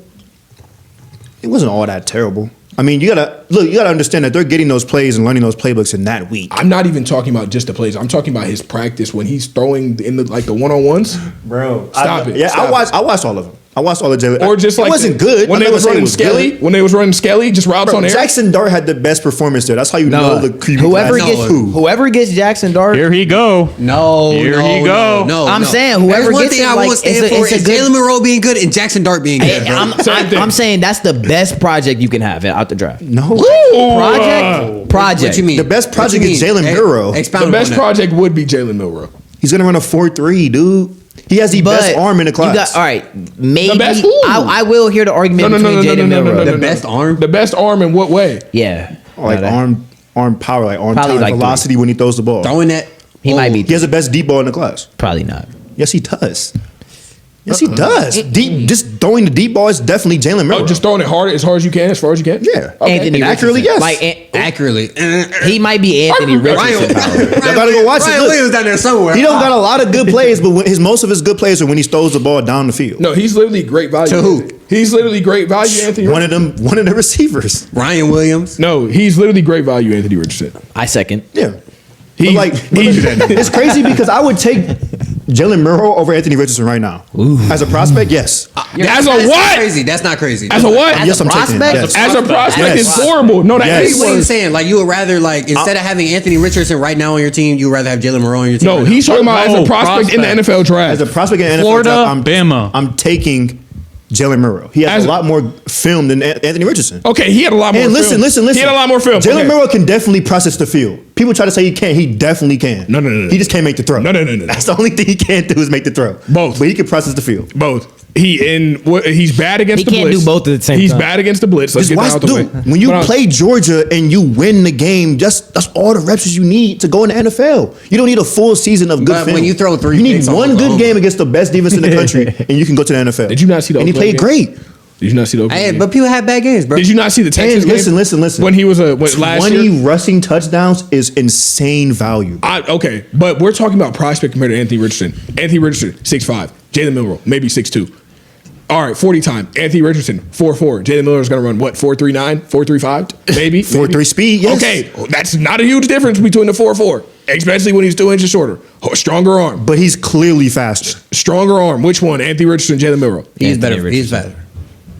It wasn't all that terrible. I mean, you gotta understand that they're getting those plays and learning those playbooks in that week. I'm not even talking about just the plays. I'm talking about his practice when he's throwing in the one-on-ones. Bro, Stop it. Yeah, Stop I watched all of them. I watched all of Jalen. Or just like it wasn't good when I'm they not was gonna say it running was Skelly. good. When they was running Skelly, just routes Bro, on air. Jaxon Dart had the best performance there. That's how you know the QB whoever class. gets whoever gets Jaxon Dart. Here he go. No, Here no, he go. No, I'm no. saying whoever There's one gets thing it, I like, won't stand it's a- for it's a is good- Jalen Milroe being good and Jackson Dart being good. bro. I'm saying that's the best project you can have out the draft. No. Project. What you mean? The best What project you is mean? Jalen Milroe. Expound The on best that. project would be Jalen Milroe. He's gonna run a 4.3, dude. He has the best arm in the class. All right, maybe The best who? I will hear the argument between Jalen Milroe. The best arm? The best arm in what way? Yeah, Like arm power, like arm Probably talent, like velocity when he throws the ball. Throwing that. He might be. He has the best deep ball in the class. Probably not. Yes, he does. Yes, he does. Deep, just throwing the deep ball is definitely Jalen Milroe. Oh, just throwing it as hard as you can, as far as you can. Yeah. Okay. Anthony And accurately, Richardson. yes. Like Accurately. he might be Anthony Richardson. Ryan gotta go watch it. Ryan Look. Williams down there somewhere. He don't got a lot of good plays, but most of his good plays are when he throws the ball down the field. No, he's literally great value. To who? He's literally great value, Anthony. One of the receivers. Ryan Williams. No, he's literally great value, Anthony Richardson. I second. Yeah. He- It's crazy because I would take Jalen Milroe over Anthony Richardson right now. As a prospect, yes. As a That's what? Not crazy. That's not crazy. As a what? As Yes, a I'm taking it. prospect? Yes. As a prospect, Yes. it's horrible. No, that Yes. is What are you worse. saying? Like you would rather instead of having Anthony Richardson right now on your team, you would rather have Jalen Milroe on your team. No, right he's talking about as a No, prospect in the prospect. NFL draft. As a prospect in the NFL, Florida, draft, Bama. I'm taking Jalen Milroe. He has As- a lot more film than Anthony Richardson. Okay, he had a lot more And film. listen. He had a lot more film. Jalen Okay. Milroe can definitely process the field. People try to say he can't. He definitely can. No. He just can't make the throw. No. That's the only thing he can't do is make the throw. Both. But he can process the field. Both. He's bad against He the can't blitz. do both at the same He's time. bad against the blitz. Let's Just get that watch, out the dude. way. When you But, play Georgia and you win the game, that's all the reps you need to go in the NFL. You don't need a full season of good But film. when you throw 3 you need picks on one good Oklahoma. game against the best defense in the country, and you can go to the NFL. Did you not see the And he Oklahoma played game? great. Did you not see the Oklahoma Hey, game? but people have bad games, bro. Did you not see the Texas And game? listen. When he was last 20 year? rushing touchdowns is insane value. Okay, but we're talking about prospect compared to Anthony Richardson. Anthony Richardson, 6'5". Jalen Milroe, maybe 6'2". All right, 40 time. Anthony Richardson, 4'4". Jalen Milroe is going to run what, 4.39, 4.35, maybe? 4.3 speed, yes. Okay, that's not a huge difference between the 4'4", especially when he's 2 inches shorter. Stronger arm. But he's clearly faster. Stronger arm. Which one? Anthony Richardson, Jalen Milroe. He's Anthony better. He's Richardson. better.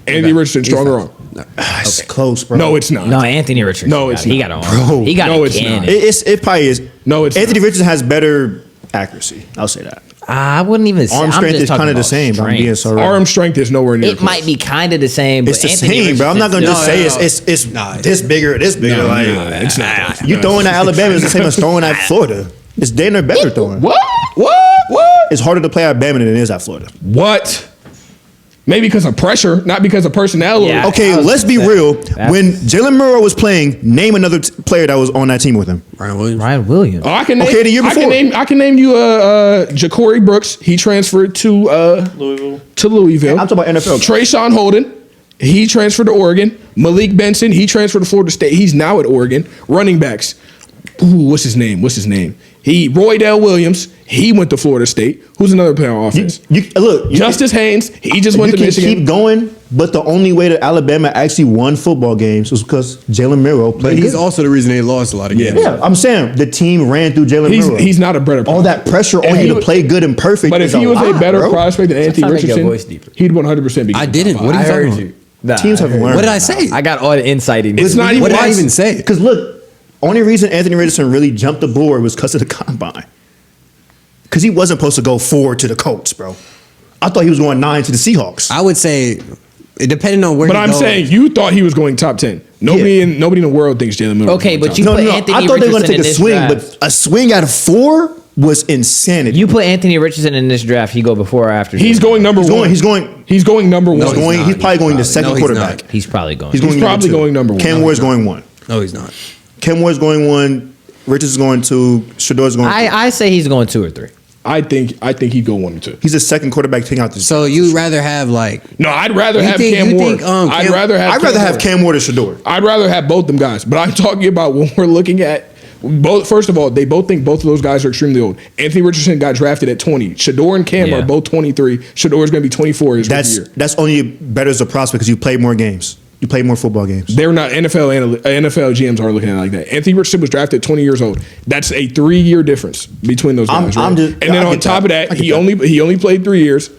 Anthony Richardson, stronger arm. It's close, bro. No, it's not. No, Anthony Richardson. No, it's he not. got an arm. He got No, a it's cannon. not. It probably is. No, it's Anthony not. Richardson has better accuracy. I'll say that. I wouldn't even say. Arm strength is kind of the same. But I'm being so right. Arm strength is nowhere near. It might be kind of the same. But It's the Anthony same, bro. I'm not gonna just say no. it's this bigger, this bigger. No, like it's not. you throwing at Alabama is the same as throwing at Florida. It's damn near better throwing. What? It's harder to play at Bama than it is at Florida. What? Maybe because of pressure, not because of personnel. Yeah. Okay, let's be real. When Jalen Milroe was playing, name another player that was on that team with him. Ryan Williams. Oh, I can name. Okay, the year before. I can name you Ja'Cory Brooks. He transferred to Louisville. I'm talking about NFL. Trayshawn Holden. He transferred to Oregon. Malik Benson. He transferred to Florida State. He's now at Oregon. Running backs. Ooh, what's his name? Roydell Williams. He went to Florida State. Who's another player on offense? Justice Haynes. He just went to Michigan. You can keep going, but the only way that Alabama actually won football games was because Jalen Milroe played. But he's good. also the reason they lost a lot of games. Yeah, I'm saying the team ran through Jalen Milroe. He's not a better player. All that pressure on If you he to play good and perfect. But if he was a better prospect than Anthony Sometimes make your Richardson, voice deeper. he'd 100% be. I didn't. What are you talking about? Nah, teams have learned. What did I say? I got all the insight in. It's not even. What did I that- even say? Because look, only reason Anthony Richardson really jumped the board was because of the combine. Because he wasn't supposed to go 4 to the Colts, bro. I thought he was going 9 to the Seahawks. I would say, depending on where. But he I'm goes, saying you thought he was going top 10. Nobody in the world thinks Jalen Milroe. Okay, but you no, put no, Anthony I thought they were going to Richardson take in a this swing, draft. but a swing at 4 was insanity. You put Anthony Richardson in this draft. He go before or after? He's going number one. He's going. He's going number one. He's probably going to second quarterback. He's probably going. He's probably going number 1. Cam Ward's going 1. No, he's not. Cam Ward's going 1. Richardson's going 2. Shador's going 3. I say he's going 2 or 3. I think he'd go 1 or 2. He's the second quarterback taking out the. So you'd rather have like? No, I'd rather You have think- Cam you Ward. think, I'd Cam- rather have Cam Ward or Shador. I'd rather have both them guys. But I'm talking about when we're looking at both. First of all, they both think both of those guys are extremely old. Anthony Richardson got drafted at 20. Shador and Cam are both 23. Shador is going to be 24 his rookie year. That's only better as a prospect because you played more games. You played more football games. They're not NFL GMs aren't looking at it like that. Anthony Richardson was drafted at 20 years old. That's a 3-year difference between those guys. Right? And then on top of that, he only played 3 years.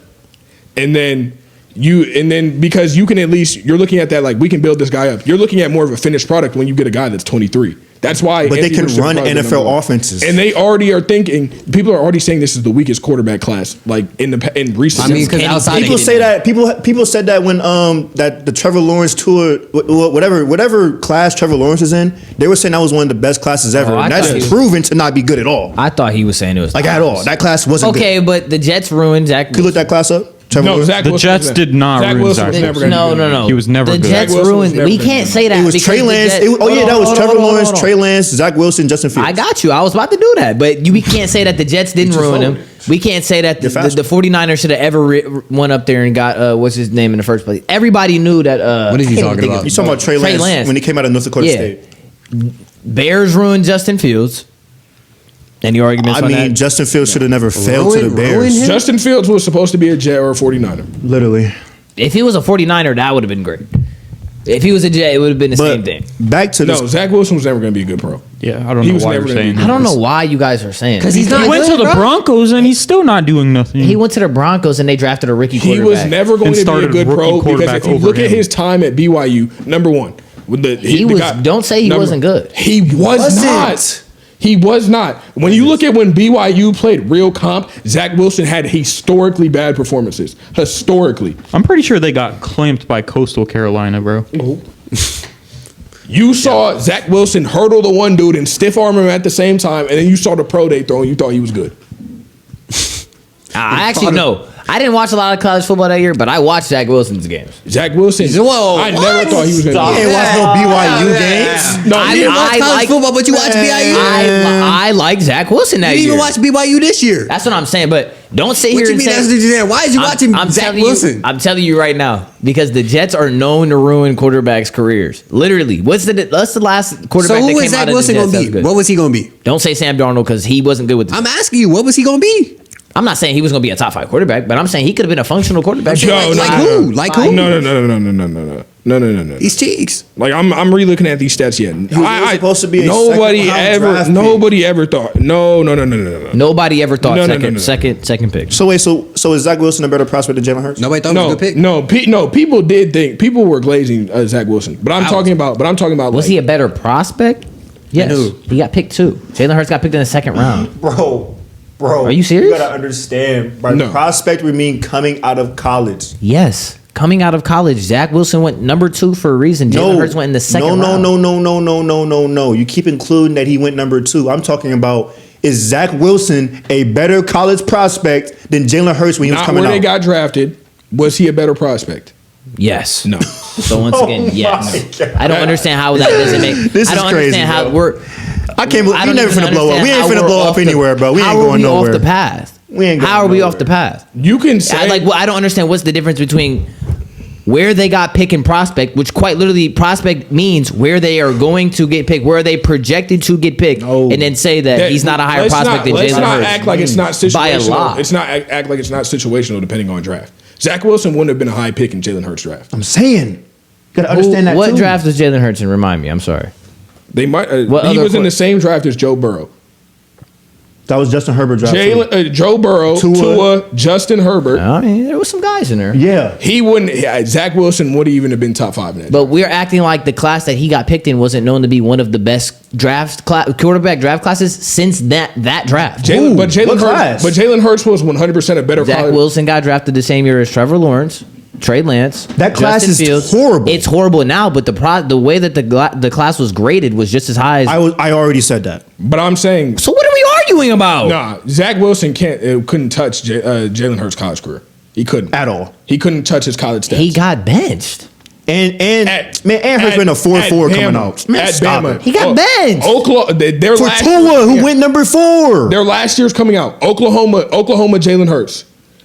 And then because you can at least you're looking at that like we can build this guy up. You're looking at more of a finished product when you get a guy that's 23. That's why. But Anthony they can Richardson run probably NFL offenses, and they already are thinking. People are already saying this is the weakest quarterback class like in recent. I mean, because outside people say that people said that when that the Trevor Lawrence tour, whatever class Trevor Lawrence is in, they were saying that was one of the best classes ever. I And thought that's he- proven to not be good at all. I thought he was saying it was Like at all, that class wasn't okay, good. but the Jets ruined Zach. Could you look that class up? Trevor No, Lawrence? Zach The Wilson Jets was did not Zach ruin Wilson Zach was never Wilson. gonna be good. No. He was never the good. Jets Zach Wilson was ruined. never We gonna can't be say that. It was because Trey the Lance. Jets- That was Hold Trevor on, Lawrence, hold on. Trey Lance, Zach Wilson, Justin Fields. I got you. I was about to do that, but we can't say that the Jets didn't ruin him. We can't say that the 49ers should have ever went up there and got what's his name in the first place. Everybody knew that. What is he I can't talking think about? of- You talking about Trey Lance when he came out of North Dakota Yeah. State? Bears ruined Justin Fields. Any arguments I on mean, that? Justin Fields should have never failed to the Ruin Bears. him? Justin Fields was supposed to be a Jet or a 49er. Literally. If he was a 49er, that would have been great. If he was a Jet, it would have been the same thing. Back to No, this. Zach Wilson was never going to be a good pro. Yeah, I don't He know was why never you're gonna be saying good. I that. don't know why you guys are saying. Because he's not He went to good, the bro. Broncos and he's still not doing nothing. He went to the Broncos and they drafted a rookie He quarterback. was never going And to be a started good rookie pro because quarterback if you over look at him. his time at BYU, number one, with Don't say he wasn't good. He was not. He was not. When you look at when BYU played real comp, Zach Wilson had historically bad performances. Historically. I'm pretty sure they got clamped by Coastal Carolina, bro. You saw Zach Wilson hurdle the one dude and stiff arm him at the same time, and then you saw the pro day throw and you thought he was good. I actually no. I didn't watch a lot of college football that year, but I watched Zach Wilson's games. Zach Wilson. Whoa, I never thought he was going to You be ain't good. watch no BYU games? No, You didn't watch college football, but you watch BYU. I like Zach Wilson that You year. didn't even watch BYU this year. That's what I'm saying. But don't sit What here you and mean? say. That's what you're saying. Why is you watching Zach telling Wilson? I'm telling you right now because the Jets are known to ruin quarterbacks' careers. Literally, what's the last quarterback So that who came was out Zach of Wilson the Jets going that to was be? good? What was he going to be? Don't say Sam Darnold because he wasn't good with. I'm asking you, what was he going to be? I'm not saying he was going to be a top 5 quarterback, but I'm saying he could have been a functional quarterback. Yo, Like no, who? Like who? No. No. These cheeks. Like I'm re-looking at these stats yet. was supposed to be a nobody second-round ever thought. No. Nobody ever thought No. second pick. So wait, so is Zach Wilson a better prospect than Jalen Hurts? Nobody thought it was a good pick. No. People did think people were glazing Zach Wilson, but I'm talking about. Was he a better prospect? Yes. Who? He got picked too. Jalen Hurts got picked in the second round. Bro. Are you serious? You gotta understand. By prospect, we mean coming out of college. Yes. Coming out of college, Zach Wilson went number 2 for a reason. Jalen Hurts went in the second round. No. You keep including that he went number 2. I'm talking about, is Zach Wilson a better college prospect than Jalen Hurts when he was coming out? Not where they got drafted. Was he a better prospect? Yes. No. So once again, yes. I don't understand how that doesn't make. This I don't is crazy, understand how bro. we're. I can't believe we never finna blow up. We ain't understand finna how blow we're up anywhere, bro. We ain't going How are we nowhere. off the path? We ain't going How are we off nowhere. the path? You can say I don't understand what's the difference between where they got pick and prospect, which quite literally prospect means where they are going to get picked, where are they projected to get picked, and then say that he's not a higher prospect than Jalen Hurts. Let's not act like it's not situational. By a lot. It's not act like it's not situational depending on draft. Zach Wilson wouldn't have been a high pick in Jalen Hurts' draft. I'm saying. You gotta understand that What too. draft was Jalen Hurts in? Remind me. I'm sorry. They might. What He other was in the same draft as Joe Burrow. That was Justin Herbert draft. Joe Burrow, Tua, Justin Herbert. I mean, there was some guys in there. Yeah. He wouldn't. Zach Wilson would even have been top 5 in that. But we're acting like the class that he got picked in wasn't known to be one of the best quarterback draft classes since that draft. Jalen Hurts was 100% a better. Zach Wilson got drafted the same year as Trevor Lawrence, Trey Lance. That class Justin is horrible. It's horrible now, but the way that the class was graded was just as high as. I already said that. But I'm saying. So what are we arguing about? Nah, Zach Wilson couldn't touch Jalen Hurts' college career. He couldn't At all. He couldn't touch his college stats. He got benched. And Hurts been a 4-4 coming out. Man, stop it. He got benched. Oklahoma, For Tua, who went number 4. Their last year's coming out. Oklahoma, Jalen Hurts.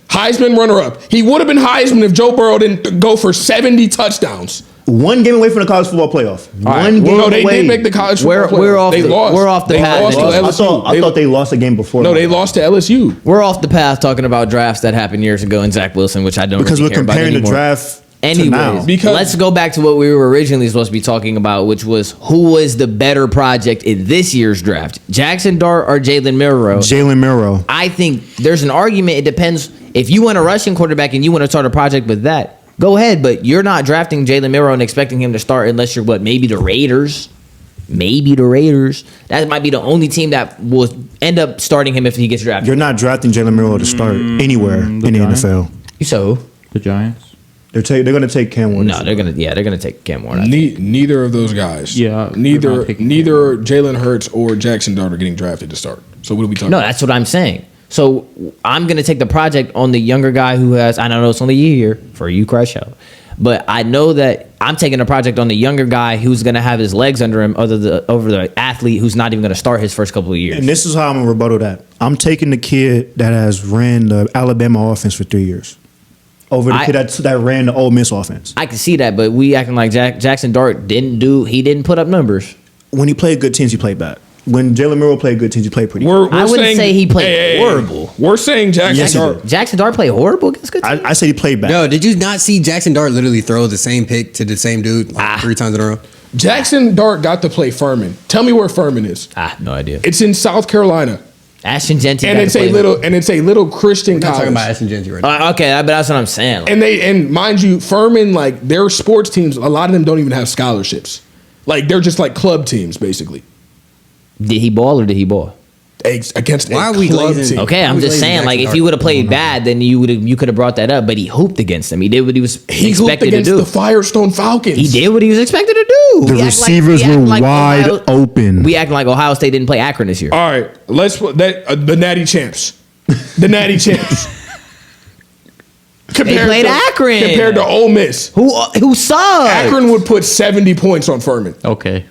Heisman runner-up. He would have been Heisman if Joe Burrow didn't go for 70 touchdowns. One game away from the college football playoff. One game away. They did make the college football playoff. We're off the path. Lost to LSU. I thought they lost a game before. No, they lost to LSU. We're off the path talking about drafts that happened years ago in Zach Wilson, which I don't because really we're care about comparing the anymore. draft. Anyways, now. let's go back to what we were originally supposed to be talking about, which was who was the better project in this year's draft, Jaxon Dart or Jalen Milroe? Jalen Milroe. I think there's an argument. It depends. If you want a rushing quarterback and you want to start a project with that, go ahead. But you're not drafting Jalen Milroe and expecting him to start unless you're maybe the Raiders. Maybe the Raiders. That might be the only team that will end up starting him if he gets drafted. You're not drafting Jalen Milroe to start anywhere in the NFL. You said who? The Giants. They're going to take Cam Warner. No, they're gonna take Cam Warner. Neither of those guys. Yeah, Neither Jalen Hurts or Jaxon Dart are getting drafted to start. So what are we talking about? No, that's what I'm saying. So I'm going to take the project on the younger guy who has, I don't know, it's only a year for you, Crash Out. But I know that I'm taking a project on the younger guy who's going to have his legs under him over the athlete who's not even going to start his first couple of years. And this is how I'm going to rebuttal that. I'm taking the kid that has ran the Alabama offense for 3 years over the kid that ran the Ole Miss offense. I can see that, but we acting like Jaxon Dart didn't put up numbers. When he played good teams, he played bad. When Jalen Milroe played good teams, he played pretty good. I wouldn't say he played horrible. We're saying Jaxon Dart. Jaxon Dart played horrible against good teams? I said he played bad. No, did you not see Jaxon Dart literally throw the same pick to the same dude 3 times in a row? Jaxon Dart got to play Furman. Tell me where Furman is. No idea. It's in South Carolina. Ashton Genty. And it's a little Christian We're not college. talking about Ashton Genty right now. Okay, but that's what I'm saying. Like, And mind you, Furman, like their sports teams, a lot of them don't even have scholarships. Like they're just like club teams, basically. did he ball or did he ball? Against Why a are we club glazing? team. Okay, I'm just saying, like, if he would have played bad, then you could have brought that up. But he hooped against them. He did what he was He hooped expected to against do. the Firestone Falcons. He did what he was expected to do. The We act receivers we act were like wide open. We acting like Ohio State didn't play Akron this year. All right, the Natty Champs. The Natty Champs. They played Akron. Compared to Ole Miss. Who sucked? Akron would put 70 points on Furman. Okay.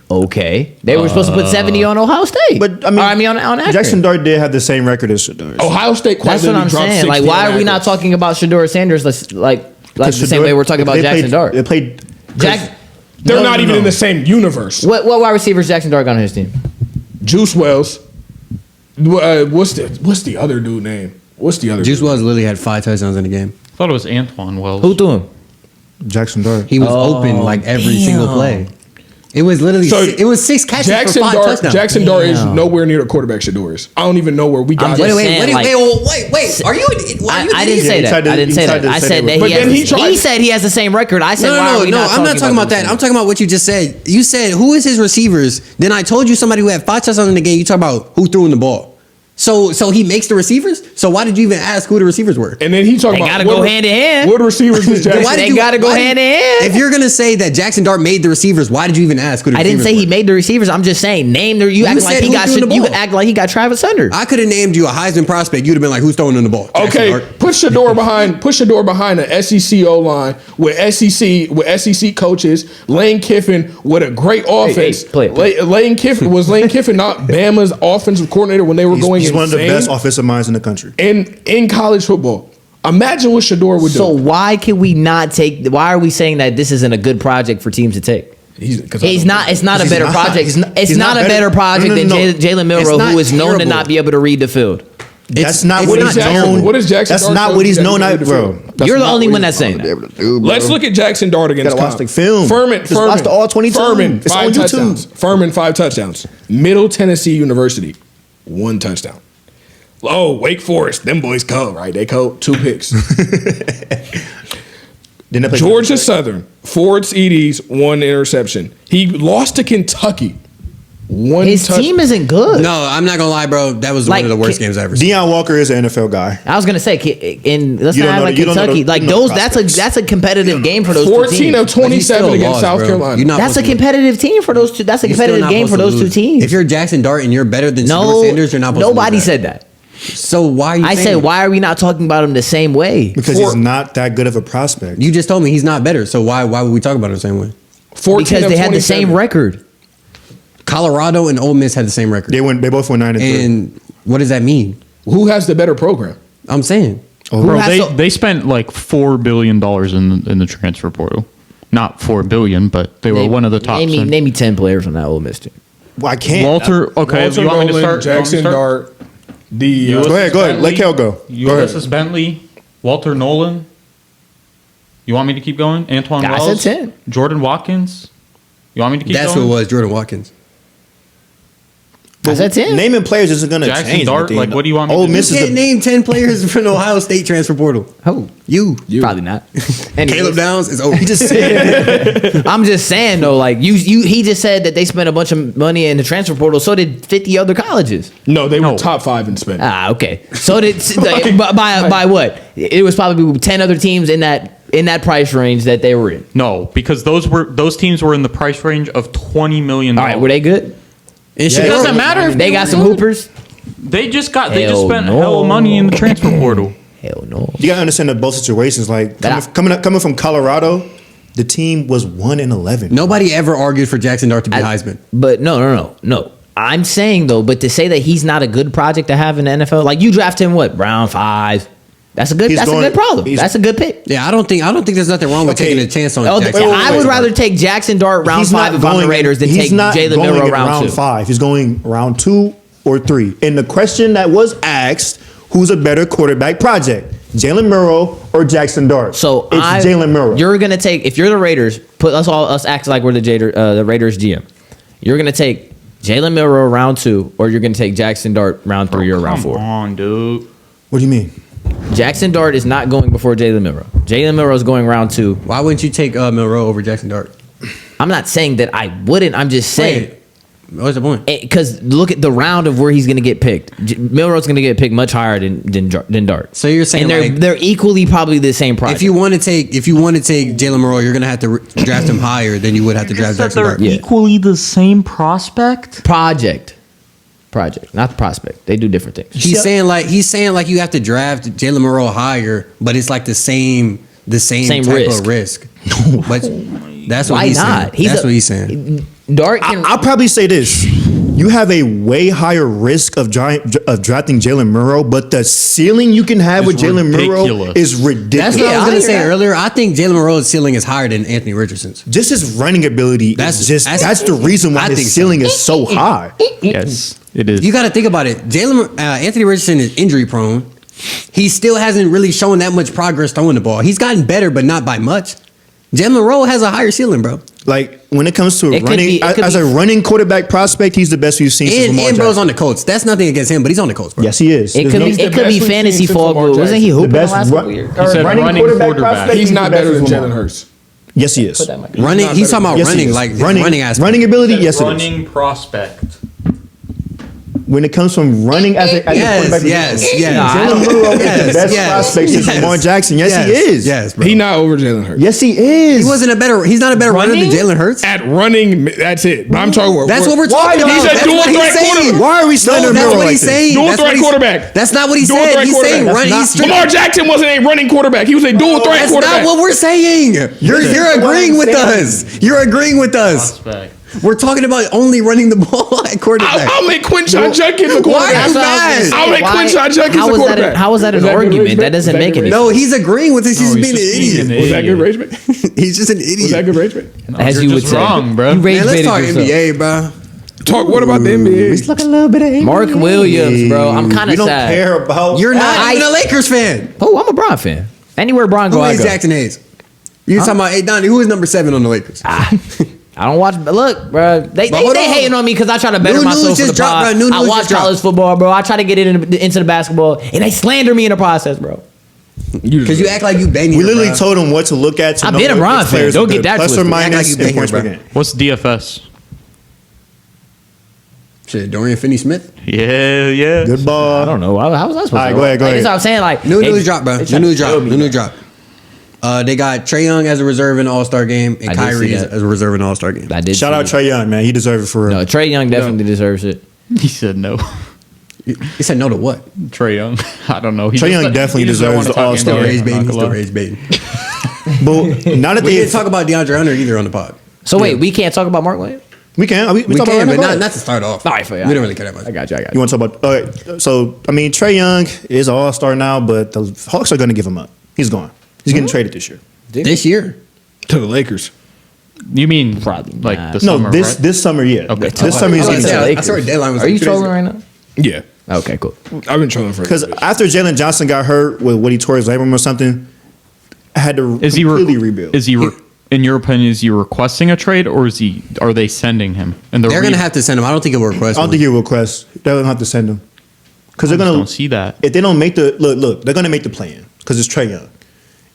They were supposed to put 70 on Ohio State. But on Akron. Jaxon Dart did have the same record as Shedeur. Ohio State quite That's what I'm dropped saying. 60 Like, why on are we not Akron. talking about Shedeur Sanders like the same way we're talking about Jaxon Dart? They played. They're not even in the same universe. What wide receivers Jaxon Dart got on his team? Juice Wells. What's the other dude name? What's the other Juice dude? Wells literally had 5 touchdowns in the game. I thought it was Antoine Wells. Who threw him? Jaxon Dart. He was open like every single play. It was literally it was 6 catches for 5 touchdowns. Jaxon Dart is nowhere near the quarterback Shador is. I don't even know where we got. Wait. Are you? I didn't say that. I didn't say that. I said that he said he has the same record. I said, no. I'm not talking about that. I'm talking about what you just said. You said who is his receivers? Then I told you somebody who had 5 touchdowns in the game. You talk about who threw in the ball. So he makes the receivers. So why did you even ask who the receivers were? And then he talking about gotta go hand in hand. What receivers was Jaxon? They gotta go hand in hand. If you're gonna say that Jaxon Dart made the receivers, why did you even ask who the I receivers didn't say were? he made the receivers. I'm just saying name the. You act like he got. You act like he got Travis Hunter. I could have named you a Heisman prospect. You'd have been like, who's throwing in the ball? Okay, push Shador behind an SEC O line with SEC coaches. Lane Kiffin with a great offense. Lane Kiffin not Bama's offensive coordinator when they were going. He's one of the best offensive minds in the country. In college football. Imagine what Shador would do. So why can we not take? Why are we saying that this isn't a good project for teams to take? It's not a better project. It's not a better project than Jalen Milroe, who is known to not be able to read the field. That's not what he's known. What is Jaxon? That's not what he's known at, bro. You're the only one that's saying that. Let's look at Jaxon Dart against Gotta watch the film. Furman. Watch the all 22. Furman, It's 5 on touchdowns. YouTube. Furman, 5 touchdowns. Middle Tennessee University, 1 touchdown. Oh, Wake Forest, them boys cold, right? They cold, 2 picks. Georgia Southern, 4 TDs, 1 interception. He lost to Kentucky. His team isn't good. No, I'm not gonna lie, bro. That was one of the worst games I've ever seen. Deion Walker is an NFL guy. I was gonna say, let's not have like Kentucky. Like those, that's a competitive game for those 2 teams. 14 of 27 against South Carolina. That's a competitive team for those two. That's a competitive game for those 2 teams. If you're Jaxon Dart and you're better than Shador Sanders, you're not. Nobody said that. So why? Are you I said, why are we not talking about him the same way? Because he's not that good of a prospect. You just told me he's not better. So why would we talk about him the same way? Because they had the same record. Colorado and Ole Miss had the same record. They both went 9-3. And what does that mean? Who has the better program? I'm saying. Bro, they spent like $4 billion in the transfer portal. Not $4 billion, but they were one of the top. Name me 10 players on that Ole Miss team. Well, I can't. Walter. Okay, Walter you want me to Nolan, start? Jaxon Dart. Go ahead. Let Cale go. USS Bentley, Walter Nolan. You want me to keep going? Antoine I Wells, said 10. Jordan Watkins. You want me to keep That's going? who it was, Jordan Watkins. I said 10. Naming players isn't going to Jaxon change Dart, anything. like, what do you want me to do? Miss You can't name 10 players from the Ohio State transfer portal. Who? You. Probably not. Anyways. Caleb Downs is over. He just said I'm just saying though, like he just said that they spent a bunch of money in the transfer portal. So did 50 other colleges. No, they were top 5 in spending. Okay. So did by what? It was probably 10 other teams in that price range that they were in. No, because those teams were in the price range of $20 million. All right, were they good? It doesn't matter if they got some hoopers. They just spent hell of money in the transfer portal. Hell no. you gotta understand that both situations. Like coming from Colorado, the team was 1-11. Nobody ever argued for Jaxon Dart to be Heisman. But no. I'm saying though, but to say that he's not a good project to have in the NFL, like you draft him round 5. That's a good problem. That's a good pick. Yeah, I don't think there's nothing wrong with taking a chance on Jaxon. I would rather take Jaxon Dart round 5 if I'm the Raiders than take Jalen Milroe round 2. 5. He's going round 2 or 3. And the question that was asked, who's a better quarterback project? Jalen Milroe or Jaxon Dart? So it's Jalen Milroe. You're gonna take, if you're the Raiders, us act like we're the Raiders GM. You're gonna take Jalen Milroe round 2, or you're gonna take Jaxon Dart round 3 or round 4. Come on, dude. What do you mean? Jaxon Dart is not going before Jalen Milroe. Jalen Milroe is going round 2. Why wouldn't you take Milroe over Jaxon Dart? I'm not saying that I wouldn't. I'm just saying. What's the point? Because look at the round of where he's going to get picked. Milroe's going to get picked much higher than Dart. So you're saying and they're equally probably the same price. If you want to take Jalen Milroe, you're going to have to draft him higher than you would have to draft Jaxon Dart. They're equally the same prospect. Project, not the prospect. They do different things. He's saying like you have to draft Jalen Milroe higher, but it's like the same type of risk. But that's what he's saying. That's what he's saying. Dart can, I'll probably say this. You have a way higher risk of drafting Jalen Milroe, but the ceiling you can have with Jalen Milroe is ridiculous. That's what I was going to say earlier. I think Jalen Milroe's ceiling is higher than Anthony Richardson's. Just his running ability. That's the reason why his ceiling is so high. Yes, it is. You got to think about it. Anthony Richardson is injury prone. He still hasn't really shown that much progress throwing the ball. He's gotten better, but not by much. Jalen Milroe has a higher ceiling, bro. Like when it comes to It could running, be- it could as be- a running quarterback prospect, he's the best we've seen since Lamar And bro's Jackson. on the Colts. That's nothing against him, but he's on the Colts, bro. Yes, he is. It There's could no- be. the It could best be we've fantasy seen since fall. Lamar Wasn't he Jackson. hooping the the best last couple years? He said running quarterback. He's not better than prospect. Jalen Hurts. Yes, he is. Running, he's talking about Yes, he running, is. like running aspect. running ability. Yes, it is. running prospect. When it comes from running as a quarterback, Yes. Jalen Milroe is the best prospect since Lamar Jackson. Yes, he is. Yes, bro. He not over Jalen Hurts. Yes, he is. He's not a better runner than Jalen Hurts. At running, that's it. But I'm talking about. That's what we're talking about. He's a That's dual what he's threat saying. quarterback. Why are we slandering That's Milroe what like he's this? saying. Dual That's what threat he's- quarterback. That's not what he Dual said. threat He's saying quarterback. running. Lamar Jackson wasn't a running quarterback. He was a dual threat That's quarterback. not what we're saying. You're agreeing with us. You're agreeing with us. Prospect. We're talking about only running the ball at quarterback. I'll make Quinshon Judkins a Why quarterback. are you mad? I'll make Quinshon Judkins a quarterback. How is that an Was that good argument? rage That bait? doesn't Was that make good any rage No, he's agreeing with us. He's No, being an just idiot. Was that good rage bait? He's just an Was that idiot. good rage bait? As You're you would just say, wrong, bro. You rage Man, let's baited talk yourself. NBA, bro. Talk. What about the NBA? Look a little bit of Mark Williams, bro. I'm kind We of don't sad. care about. You're not even a Lakers fan. Oh, I'm a Bron fan. Anywhere Bron go, Who I is go. Jackson Hayes? You're talking about, hey, Donnie, who is number 7 on the Lakers? I don't watch. But look, bro, they hold on. hating on me because I try to better New myself news for the just dropped, pod. bro. New I news watch just dropped. college football, bro. I try to get it into the basketball, and they slander me in the process, bro. Because you act like you banging. We literally told him what to look at. To I've know been a what Bron his fan. players Don't are get good. that Plus or twisted. Act like minus you in been points here, per bro. game. What's DFS? Shit, Dorian Finney-Smith. Yeah. Good ball. I don't know. How was I supposed to? All right, go ahead, go Like, ahead. that's what I'm saying. Like New they- news drop, bro. they New try to news kill drop. me, New bro. news drop. They got Trae Young as a reserve in the All-Star game and I did Kyrie see as that. a reserve in the All-Star game. I did Shout see out it. Trae Young, man. He deserved it for real. No, Trae Young definitely deserves it. He said no. He said no to what? Trey Young. I don't know. He Trae just- Young definitely he just don't deserves wanna the talk All-Star. NBA, Rage I'm baiting. not He's gonna still lie. rage baiting. But now that We they didn't talk about DeAndre Hunter either on the pod. So wait, we can't talk about Mark Williams. we can We talk can, about but it. not to start off. All right, for We don't really care that much. I got you. You want to talk about? All right. So I mean, Trae Young is an All-Star now, but the Hawks are going to give him up. He's gone. He's getting traded this year. This year. To the Lakers. You mean Probably like not. the No, summer, this right? this summer, yeah. Okay. This summer he's I getting was gonna say, traded. I saw a deadline was Are you like 2 days trolling ago. right now? Yeah. Okay, cool. I've been trolling for Because after Jalen Johnson got hurt with what he tore his labrum or something, I had to Is he completely rebuild. Is he? In your opinion, is he requesting a trade or is he? Are they sending him? And They're going to have to send him. I don't think it will request I don't one. think he'll request. They don't have to send him because they're I gonna don't see that. If they don't make the look, they're gonna make the play-in because it's Trae Young.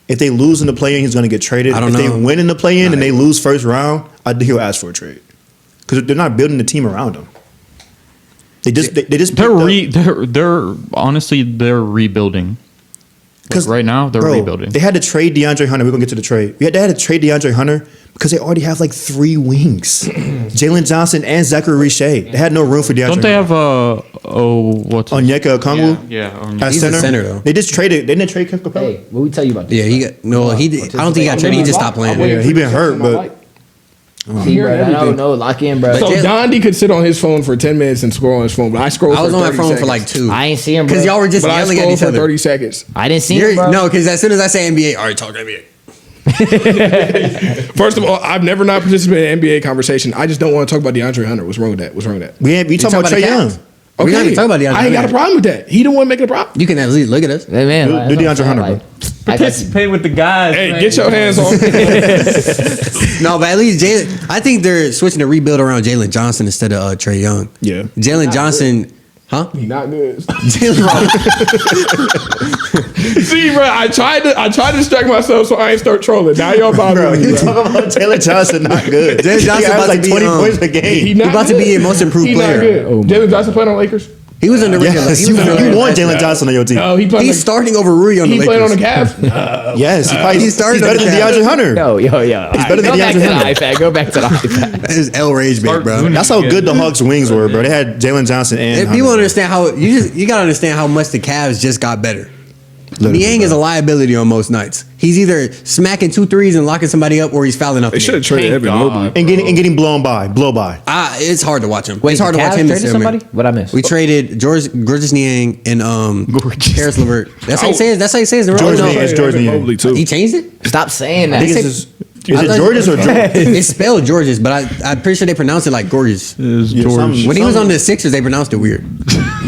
If they lose in the play-in, he's gonna get traded. I don't if they know. win in the play-in and they lose first round, I think he'll ask for a trade because they're not building the team around him. They just They're honestly they're rebuilding. Because right now they're rebuilding. They had to trade DeAndre Hunter. We're gonna get to the trade. They had to trade DeAndre Hunter because they already have like 3 wings, Jalen Johnson and Zachary Richey. They had no room for DeAndre. Don't they Hunter. have what's Onyeka Okongwu? Yeah. At He's a center, though. They just traded. They didn't trade Cliff Capella. Hey, what we tell you about this? Yeah, he got no. He did, I don't think he got traded. He just stopped playing. Yeah, he been hurt, but No, lock in, bro. So Dondi could sit on his phone for 10 minutes and scroll on his phone, but I scrolled. I was for on my 30 phone for seconds. like 2. I ain't see him, bro. Because y'all were just But I yelling at scrolled each for other. 30 seconds. I didn't see him, bro. No, because as soon as I say NBA, all right, talk NBA. First of all, I've never not participated in an NBA conversation. I just don't want to talk about DeAndre Hunter. What's wrong with that? we talking about Trae Young. We're not even talking about DeAndre I ain't got a Hunter. problem with that. He the one making a problem. You can at least look at us. Hey, man, Do DeAndre Hunter, bro. Participate with the guys. Hey, get your hands on. No, but at least Jalen. I think they're switching to rebuild around Jalen Johnson instead of Trae Young. Yeah. Jalen Johnson, huh? He not good. Jalen See, bro, I tried to distract myself so I ain't start trolling. Now y'all bothering me. You Bro. talking about Jalen Johnson? Not good. Jalen Johnson He about averaged like to be, 20 points a game. He not about to good. be a most improved He player. Not good. Jalen Johnson playing on Lakers. He was in the regular. Yes, He was in the you regular. want Jalen Johnson on your team. No, he playing. He's starting over Rui on the He Lakers. playing on the Cavs. Yes, he's started better on than the DeAndre Hunter. Yo. He's better than Go back to DeAndre the Hunter. iPad. Go back to the iPad. That is L rage bait, bro. That's how good the Hawks' wings were, bro. They had Jalen Johnson and If Hunter. people understand how you gotta understand how much the Cavs just got better. Literally, Niang is a liability on most nights. He's either smacking 2 threes and locking somebody up, or he's fouling up. They should have traded Evan Mobley. and getting blown by. It's hard to watch him. Wait, it's hard the to watch Cavs him. traded somebody? What I missed? We traded Gorgeous Niang and Harris LeVert. That's how you say it. That's how you say it. George No, Niang. It's George Evan Niang. Mobley too. he changed it. Stop saying I that. think it's just Is it Georges or Georges? It's spelled Georges, but I'm pretty sure they pronounce it like Gorgeous. George. When he was on the Sixers, they pronounced it weird.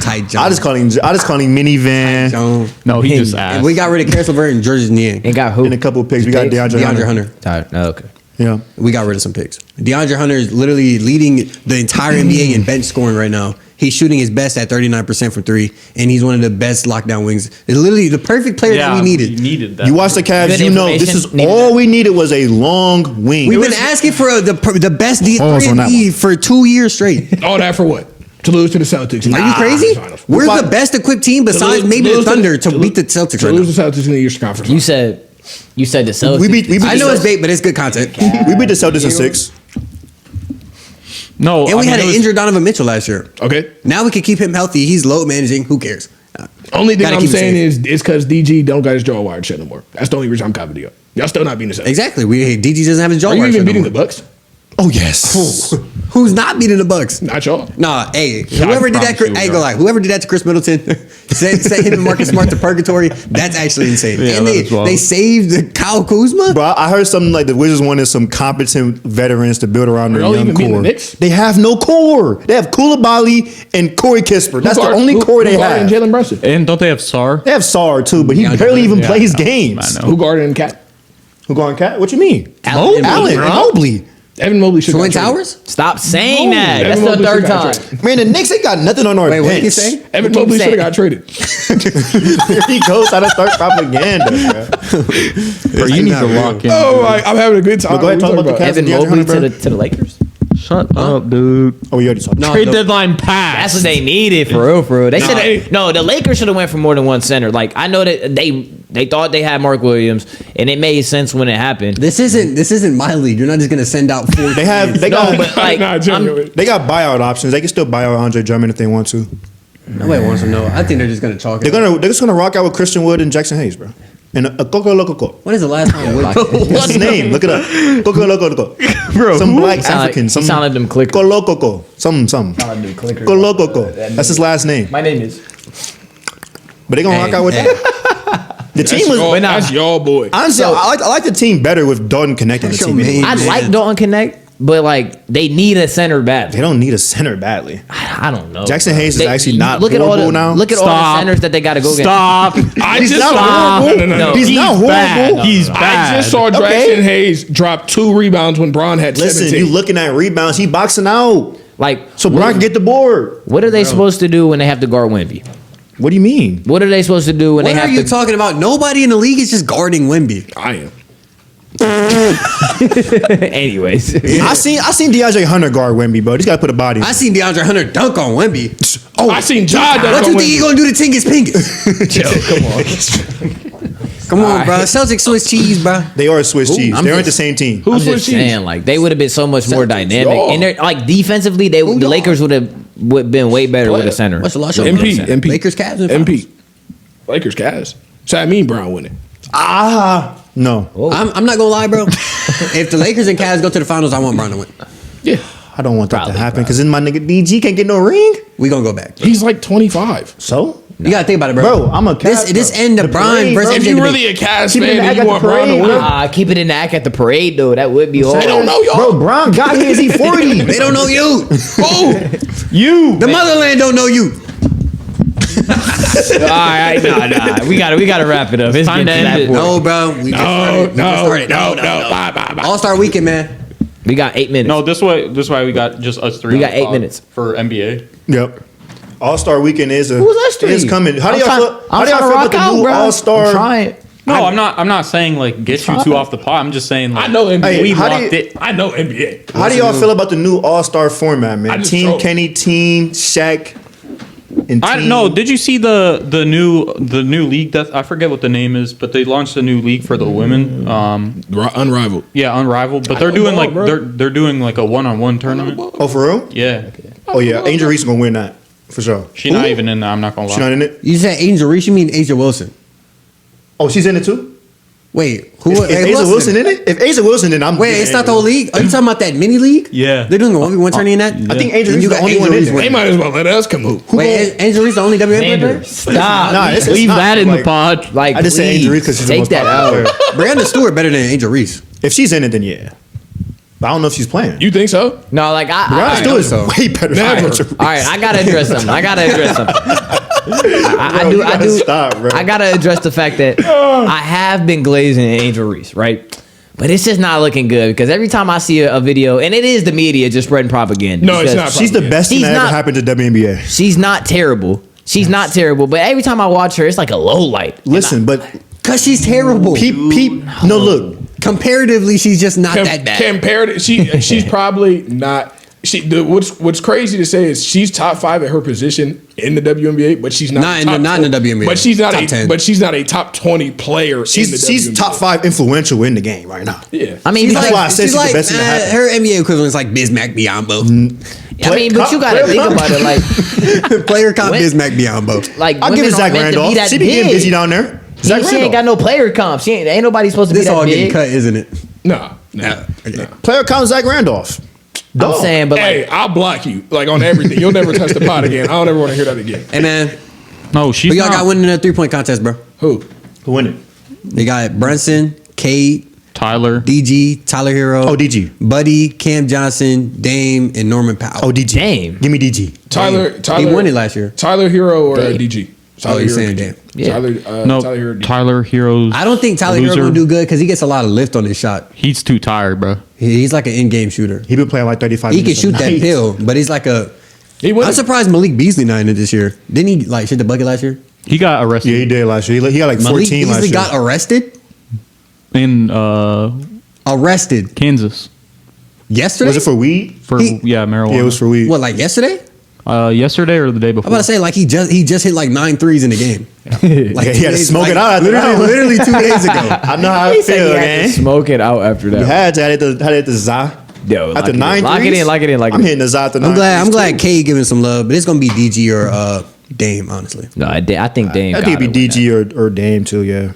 Tight John. I just call him minivan. John. No, he just asked. And we got rid of Karis LeVert and Georges Niang. And got who? In a couple of picks, we got DeAndre Hunter. Hunter. Oh, okay. Yeah. We got rid of some picks. DeAndre Hunter is literally leading the entire NBA in bench scoring right now. He's shooting his best at 39% from three, and he's one of the best lockdown wings. It's literally the perfect player that we needed. You needed that. You watch the Cavs, Good you know this is information. all we needed was a long wing. We've been asking for the best Pause on that D3 for 2 years straight. All that for what? To lose to the Celtics. Are you crazy? We're Why- the best equipped team besides maybe the Thunder to beat the Celtics To right now. lose the Celtics in the Eastern Conference. You said the Celtics. We beat I know the it's bait, but it's good content. We beat the Celtics in 6. No, And we had an injured Donovan Mitchell last year. Okay. Now we can keep him healthy. He's load managing. Who cares? Only thing Gotta I'm keep it saying safe. is because DG don't got his jaw wired shut no more. That's the only reason I'm covering you. Y'all still not beating the Celtics. Exactly. DG doesn't have his jaw. Are you wired even shut beating no the more. Bucks? Oh yes. Who's not beating the Bucks? Not y'all. Nah, hey, whoever did that, promise you I ain't we gonna lie. Whoever did that to Chris Middleton, sent him and Marcus Smart to purgatory. That's actually insane. Yeah, and that is wild. they saved Kyle Kuzma. Bro, I heard something like the Wizards wanted some competent veterans to build around their y'all young even beating the core. Knicks? They have no core. They have Koulibaly and Corey Kispert. That's the only core they Who have. guarding Jalen Brunson? And don't they have SAR? They have Sarr too, but he DeAndre barely even Hunter, plays yeah, games. I know. Who guarding Cat? Who going cat? What you mean? Allen Allen and Mobley. Evan Mobley should Twin got traded. Towers? Stop saying that. Evan That's the Mobley third should've got time. Man, the Knicks ain't got nothing on our Wait, bench. what did you say? Evan Keep Mobley should saying. have got traded. Here he goes how to start propaganda. Bro. Bro, you need to lock in. Oh my! I'm having a good time. But go ahead, What talk we about the talking Cavs. Evan DeAndre Mobley Hunter, to the Lakers. Shut up, dude. Oh, we already talked. No, Trade no. deadline pass. That's what they needed for real. They should hey. have. No, the Lakers should have went for more than one center. Like I know that they thought they had Mark Williams, and it made sense when it happened. This isn't my league. You're not just gonna send out 4. They got but like Nah, genuinely. they got buyout options. They can still buy out Andre Drummond if they want to. Nobody wants to know. I think they're just gonna chalk it. They're just gonna rock out with Christian Wood and Jackson Hayes, bro. And a Coco Loco. When is the last time? What's his name? Look it up. Coco Loco. Bro, some black African. He Some sounded them clickers. Colococo. Some. Colococo. That's his last name. My name is. But they gonna rock out with that. The team was. Y'all, that's y'all boy. Honestly, I like the team better with Dalton connecting the That's team. your anyway. man. I like Dalton Connect, but like they need a center back. They don't need a center badly. I don't know. Jackson Hayes is actually not look at all horrible the, now. Look at all the Stop. centers that they got to go get. Stop. He's not saw- horrible. No. He's not horrible. bad. He's I bad. just saw Jackson Hayes drop 2 rebounds when Braun had Listen, 17. you looking at rebounds. He boxing out. Like So Brown can get the board. what are they supposed to do when they have to guard Wemby? What do you mean? What are they supposed to do when What they are have you to? talking about? Nobody in the league is just guarding Wemby. I am. Anyways, I seen DeAndre Hunter guard Wemby, bro. He's got to put a body. I seen DeAndre Hunter dunk on Wemby. Oh, I seen Ja dunk What on you think he Wemby. gonna do to Tingus Pingus? Come on, bro. Celtics Swiss cheese, bro. They are Swiss cheese. I'm They aren't the just- same team. I'm Who's just Swiss cheese? saying, like they would have been so much more dynamic, y'all? and they're like defensively, the y'all? Lakers would have been way better with a center. What's the last show? MP. Lakers, Cavs, and MP. Lakers, Cavs. So I mean Brown winning. No. I'm not gonna lie, bro. If the Lakers and Cavs go to the finals, I want Brown to win. Yeah. I don't want that Probably, to happen because then my nigga DG can't get no ring. We gonna go back. He's like 25. So? You gotta think about it, bro. Bro, I'm a Cavs, This bro. end The of Brian parade, versus bro. If MJ you debate. really a Cavs Keep it in fan the and act you at want the Brown to parade, win, Keep it in the act at the parade though. That would be hard. they don't know y'all. Bro, Brown got here. Is he 40? They don't know you. Who? You. The motherland don't know you. All right, nah. We gotta wrap it up. It's Time getting to that end it. point. No, bro. We just started. No. Bye. All Star Weekend, man. We got 8 minutes. No, this way we got just us three. We on got the 8 pod minutes. for NBA. Yep. All-Star Weekend is Who's us three? is coming. How do y'all feel? How I'm do y'all trying to feel rock about the out, new bro. All-Star? I'm trying. No, I'm not saying like get you two off the pod. I'm just saying like I know NBA. Hey, we how do locked you- it. I know NBA. How do y'all feel about the new All-Star format, I man? just Team troll. Kenny, Team Shaq, and I Team. no. Did you see the new league that I forget what the name is, but they launched a new league for the women. Unrivaled. Yeah, Unrivaled. But they're know doing ball, like bro. they're doing like a one-on-one tournament. Oh, for real? Yeah, Oh yeah, Angel Reese gonna win that for sure. she's not even in there. I'm not gonna lie. She not in it. You said Angel Reese, you mean Asia Wilson. Oh, she's in it too. Wait, who? If Hey, who Asa else Wilson in it? If Asa Wilson in it, I'm. Wait, getting it's not the Angel whole league. Are you talking about that mini league? Yeah. They're doing the 1v1 tourney in that. I think Angel And Reese you is the got only Angel one in Reese there. winning. They might as well let us come hoop. Wait, Angel Reese the only WNBA player? Xander, stop. Nah, it's Leave not, that in the like, pod. Like, I just say please, Angel Reese because she's the take most that popular out. player. Brianna Stewart better than Angel Reese. If she's in it, then yeah. But I don't know if she's playing. You think so? No, like Brianna Stewart is so. way better than Never. Angel Reese. All right, I gotta address something. I Bro, you do. gotta stop, bro. I gotta address the fact that I have been glazing Angel Reese, right? But it's just not looking good because every time I see a video, and it is the media just spreading propaganda. No, it's because not. She's the best thing She's that ever not- happened to WNBA. She's not terrible. She's not terrible. But every time I watch her, it's like a low light. Listen, but Cause she's terrible. peep. No, look. Comparatively, she's just not that bad. Compared, she's probably not. What's crazy to say is she's top 5 at her position in the WNBA, but she's not Not in the WNBA. But she's not Top 10. But she's not a top 20 player. in the She's WNBA. top 5 influential in the game right now. Yeah, I mean, She's That's because- why I said she's the best thing to happen. her NBA equivalent is like Bismack Biombo. I mean, but you gotta think about it, like, Player comp When- Bismack Biombo. like I'll give women it Zach aren't meant to be Randolph. that She be getting big. busy down there. Zach She ain't Randolph. got no player comp. Ain't nobody supposed to This be that all getting big. cut, isn't it? no. Okay. Player count Zach Randolph. I'm Dog. saying, but Hey, like, I'll block you like on everything. You'll never touch the pot again. I don't ever want to hear that again. Hey man, No, she's who y'all not. got winning the 3-point contest, bro? Who? Who win it? They got Brunson, Cade, Tyler. DG, Tyler Hero, Oh, DG. Buddy, Cam Johnson, Dame, and Norman Powell. Oh, DG. Dame. Give me DG. Tyler. He won it last year. Tyler Hero or Dame. DG? Oh, Tyler you're Hero, saying DG. Dame. Yeah. No, Tyler Hero. DG. Tyler Heroes. I don't think Tyler Hero loser. will do good because he gets a lot of lift on his shot. He's too tired, bro. He's like an in-game shooter. He been playing like 35 He can minutes a shoot that night. pill, but he's like a. He won. I'm surprised Malik Beasley not in it this year. Didn't he like shit the bucket last year? He got arrested Yeah, he did last year. He got like 14 Malik last Beasley year. got arrested. in Arrested Kansas yesterday. Was it for weed? for marijuana. Yeah, it was for weed. what? Like yesterday? Yesterday or the day I'm before. about to say like he just hit like 9 threes in the game. Like Yeah, he had to smoke it out after that one. literally 2 days ago. I know how he I said feel, he had man. to smoke it out after that. You had to. Had it to Za. Yo, lock After it in. 9 Lock it threes? in, lock it in, lock it I'm in. hitting the Za after 9 I'm threes, glad too. K giving some love, but it's gonna be DG or Dame, honestly. No, I think Dame. I think it'd be DG or Dame too. Yeah.